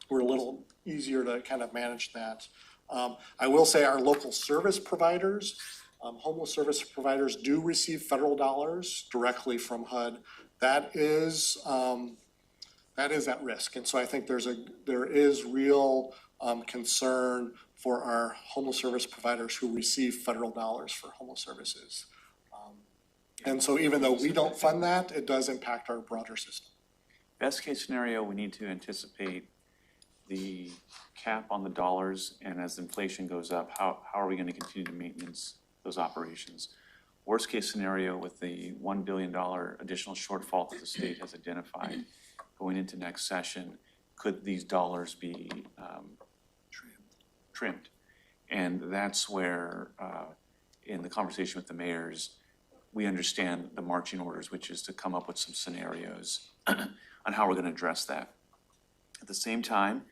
we're a little easier to kind of manage that. I will say our local service providers, homeless service providers do receive federal dollars directly from HUD. That is at risk, and so I think there is real concern for our homeless service providers who receive federal dollars for homeless services. And so even though we don't fund that, it does impact our broader system. Best case scenario, we need to anticipate the cap on the dollars, and as inflation goes up, how are we gonna continue to maintenance those operations? Worst case scenario, with the $1 billion additional shortfall that the state has identified going into next session, could these dollars be trimmed. And that's where, in the conversation with the mayors, we understand the marching orders, which is to come up with some scenarios on how we're going to address that. At the same time,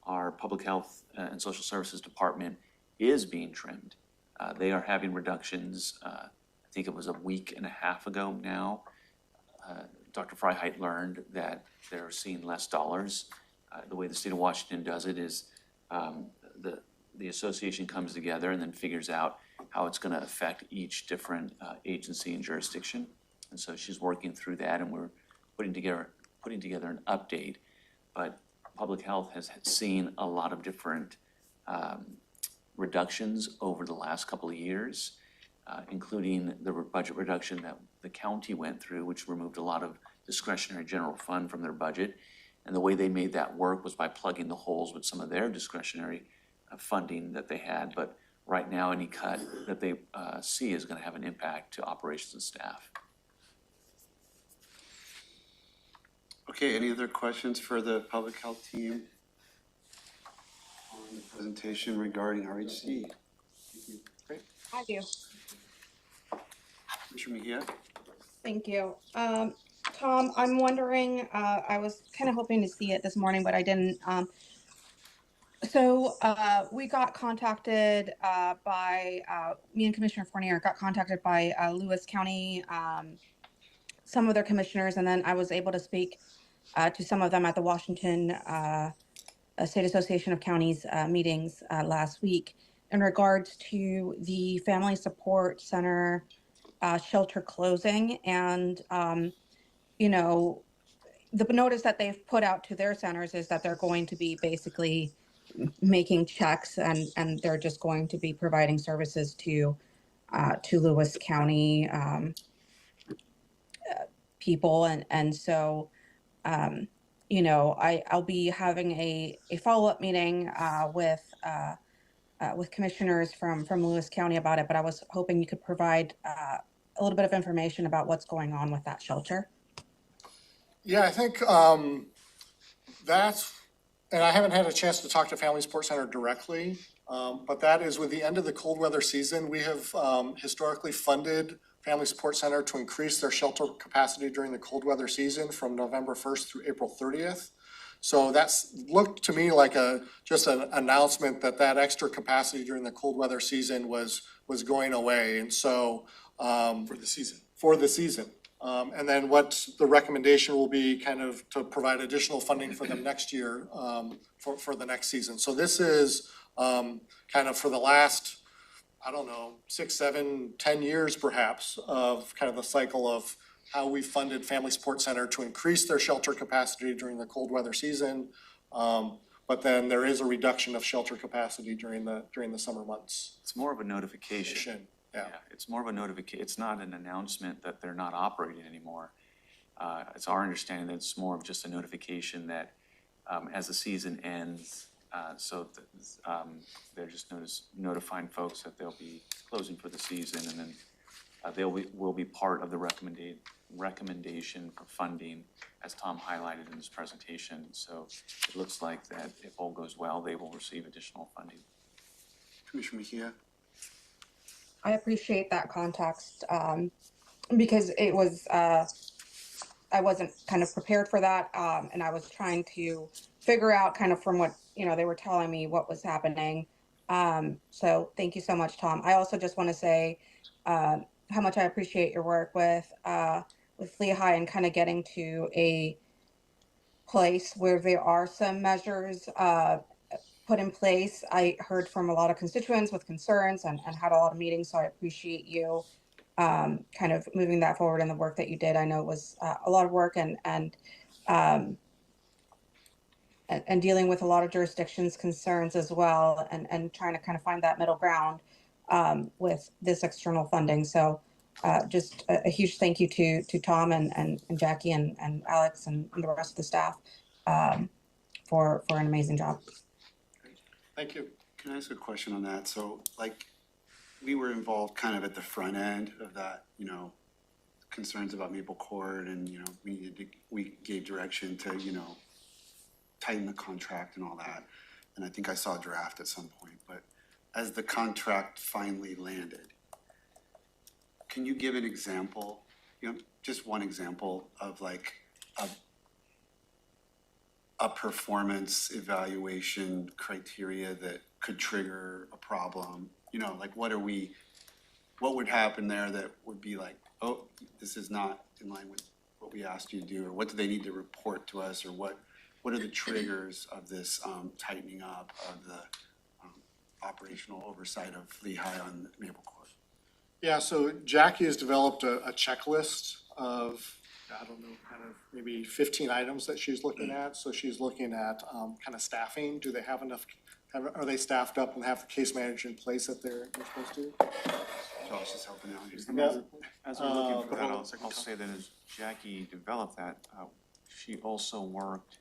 our Public Health and Social Services Department is being trimmed. They are having reductions, I think it was a week and a half ago now. Dr. Freiheit learned that they're seeing less dollars. The way the state of Washington does it is the association comes together and then figures out how it's going to affect each different agency and jurisdiction. And so she's working through that, and we're putting together an update. But public health has seen a lot of different reductions over the last couple of years, including the budget reduction that the county went through, which removed a lot of discretionary general fund from their budget. And the way they made that work was by plugging the holes with some of their discretionary funding that they had. But right now, any cut that they see is going to have an impact to operations and staff. Okay, any other questions for the public health team on the presentation regarding RHC? Great. I do. Commissioner Mejia? Thank you. Tom, I'm wondering, I was kind of hoping to see it this morning, but I didn't. We got contacted by, me and Commissioner Fournier got contacted by Lewis County, some of their commissioners, and then I was able to speak to some of them at the Washington State Association of Counties meetings last week in regards to the Family Support Center shelter closing. And, the notice that they've put out to their centers is that they're going to be basically making checks and they're just going to be providing services to Lewis County people. And so, I'll be having a follow-up meeting with commissioners from Lewis County about it, but I was hoping you could provide a little bit of information about what's going on with that shelter. Yeah, I think that's, and I haven't had a chance to talk to Family Support Center directly, but that is with the end of the cold weather season. We have historically funded Family Support Center to increase their shelter capacity during the cold weather season from November 1st through April 30th. So that's looked to me like just an announcement that extra capacity during the cold weather season was going away. And so For the season. And then what the recommendation will be kind of to provide additional funding for them next year, for the next season. So this is kind of for the last, 6, 7, 10 years perhaps of kind of the cycle of how we funded Family Support Center to increase their shelter capacity during the cold weather season. But then there is a reduction of shelter capacity during the summer months. It's more of a notification. Yeah. It's more of a notification. It's not an announcement that they're not operating anymore. It's our understanding that it's more of just a notification that as the season ends, they're just notifying folks that they'll be closing for the season, and then will be part of the recommendation for funding, as Tom highlighted in his presentation. So it looks like that if all goes well, they will receive additional funding. Commissioner Mejia? I appreciate that context because it was, I wasn't kind of prepared for that. And I was trying to figure out kind of from what, they were telling me what was happening. So thank you so much, Tom. I also just want to say how much I appreciate your work with Lehigh and kind of getting to a place where there are some measures put in place. I heard from a lot of constituents with concerns and had a lot of meetings, so I appreciate you kind of moving that forward in the work that you did. I know it was a lot of work and dealing with a lot of jurisdictions' concerns as well, and trying to kind of find that middle ground with this external funding. So just a huge thank you to Tom and Jackie and Alex and the rest of the staff for an amazing job. Thank you. Can I ask a question on that? So we were involved kind of at the front end of that, concerns about Maple Court and, we gave direction to, tighten the contract and all that. and I think I saw a draft at some point, but as the contract finally landed, can you give an example, just one example of like a performance evaluation criteria that could trigger a problem? Like what would happen there that would be like, oh, this is not in line with what we asked you to do, or what do they need to report to us, or what are the triggers of this tightening up of the operational oversight of Lehigh on Maple Court? Yeah, so Jackie has developed a checklist of, I don't know, kind of maybe 15 items that she's looking at. So she's looking at kind of staffing. Do they have enough, are they staffed up and have the case manager in place that they're supposed to? Josh is helping out here. Yeah. As we're looking for that, I'll say that as Jackie developed that, she also worked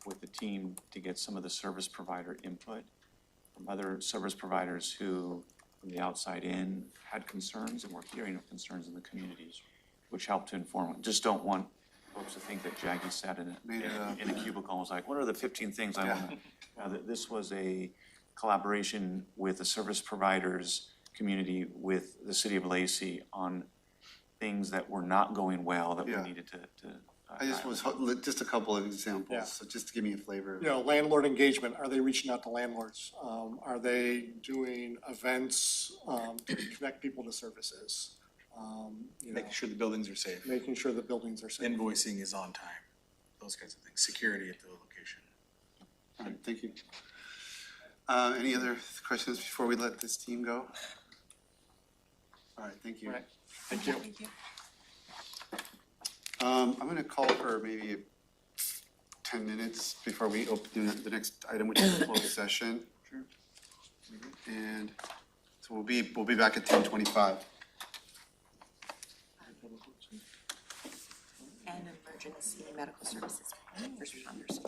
with the team to get some of the service provider input from other service providers who, from the outside in, had concerns and were hearing of concerns in the communities, which helped to inform. Just don't want folks to think that Jackie sat in a cubicle and was like, what are the 15 things I want? This was a collaboration with the service providers community with the city of Lacey on things that were not going well that we Yeah. needed to I just just a couple of examples, Yeah. so just to give me a flavor. Landlord engagement, are they reaching out to landlords? Are they doing events to connect people to services? Making sure the buildings are safe, Making sure the buildings are safe. invoicing is on time, those kinds of things, security at the location. All right, thank you. Any other questions before we let this team go? All right, thank you. All right. Thank you. I'm gonna call for maybe 10 minutes before we open the next item, which is the closed session. Sure. And so we'll be back at 10:25. And emergency medical services, first responders.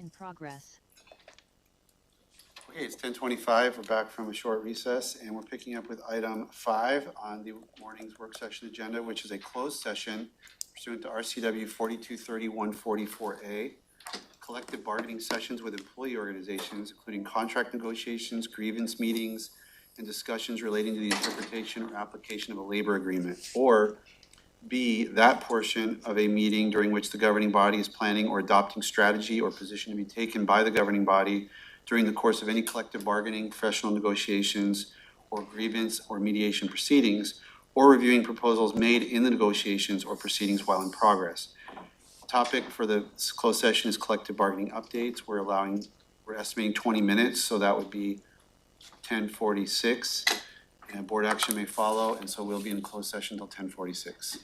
in progress. Okay, it's 10:25. We're back from a short recess, and we're picking up with item 5 on the morning's work session agenda, which is a closed session pursuant to RCW 4230-144A, collective bargaining sessions with employee organizations, including contract negotiations, grievance meetings, and discussions relating to the interpretation or application of a labor agreement, or B, that portion of a meeting during which the governing body is planning or adopting strategy or position to be taken by the governing body during the course of any collective bargaining, professional negotiations, or grievance or mediation proceedings, or reviewing proposals made in the negotiations or proceedings while in progress. Topic for the closed session is collective bargaining updates. We're estimating 20 minutes, so that would be 10:46. And board action may follow, and so we'll be in closed session until 10:46.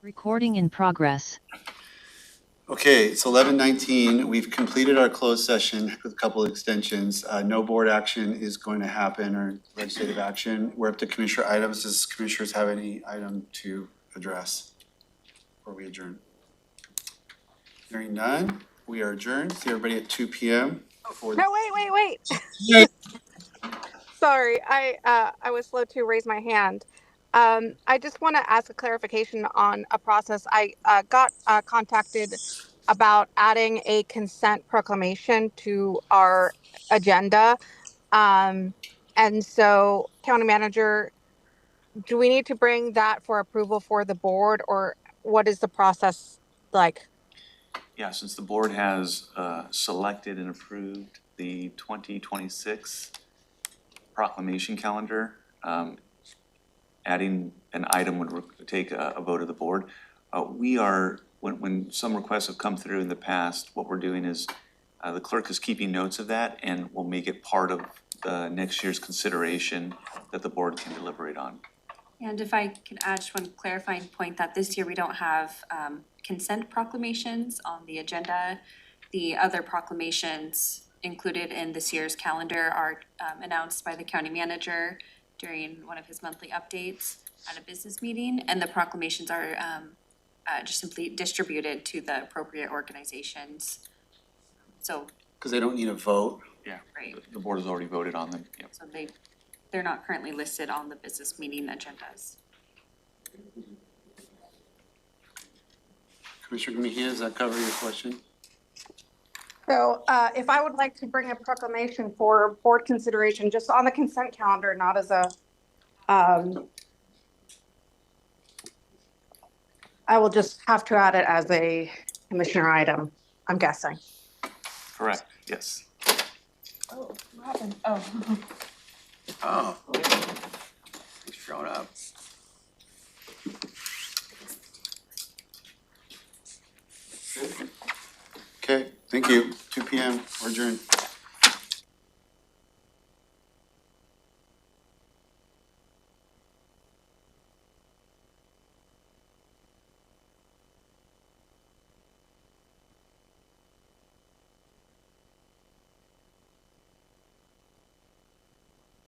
Recording in progress. Okay, it's 11:19. We've completed our closed session with a couple of extensions. No board action is going to happen or legislative action. We're up to commissioner items. Does commissioners have any item to address before we adjourn? Hearing none, we are adjourned. See everybody at 2 p.m. No, wait. Sorry, I was slow to raise my hand. I just want to ask a clarification on a process. I got contacted about adding a consent proclamation to our agenda. And so, County Manager, do we need to bring that for approval for the board, or what is the process like? Yeah, since the board has selected and approved the 2026 proclamation calendar, adding an item would take a vote of the board. When some requests have come through in the past, what we're doing is the clerk is keeping notes of that and will make it part of the next year's consideration that the board can deliberate on. And if I can add just one clarifying point, that this year we don't have consent proclamations on the agenda. The other proclamations included in this year's calendar are announced by the county manager during one of his monthly updates at a business meeting, and the proclamations are just simply distributed to the appropriate organizations. So, Because they don't need a vote. Yeah. right, The board has already voted on them, yeah. so they're not currently listed on the business meeting agendas. Commissioner Mejia, does that cover your question? So if I would like to bring a proclamation for board consideration, just on the consent calendar, not as a, I will just have to add it as a commissioner item, I'm guessing. Correct, yes. Oh, what happened? Oh. Oh, he's showing up. Okay, thank you. 2 p.m. We're adjourned.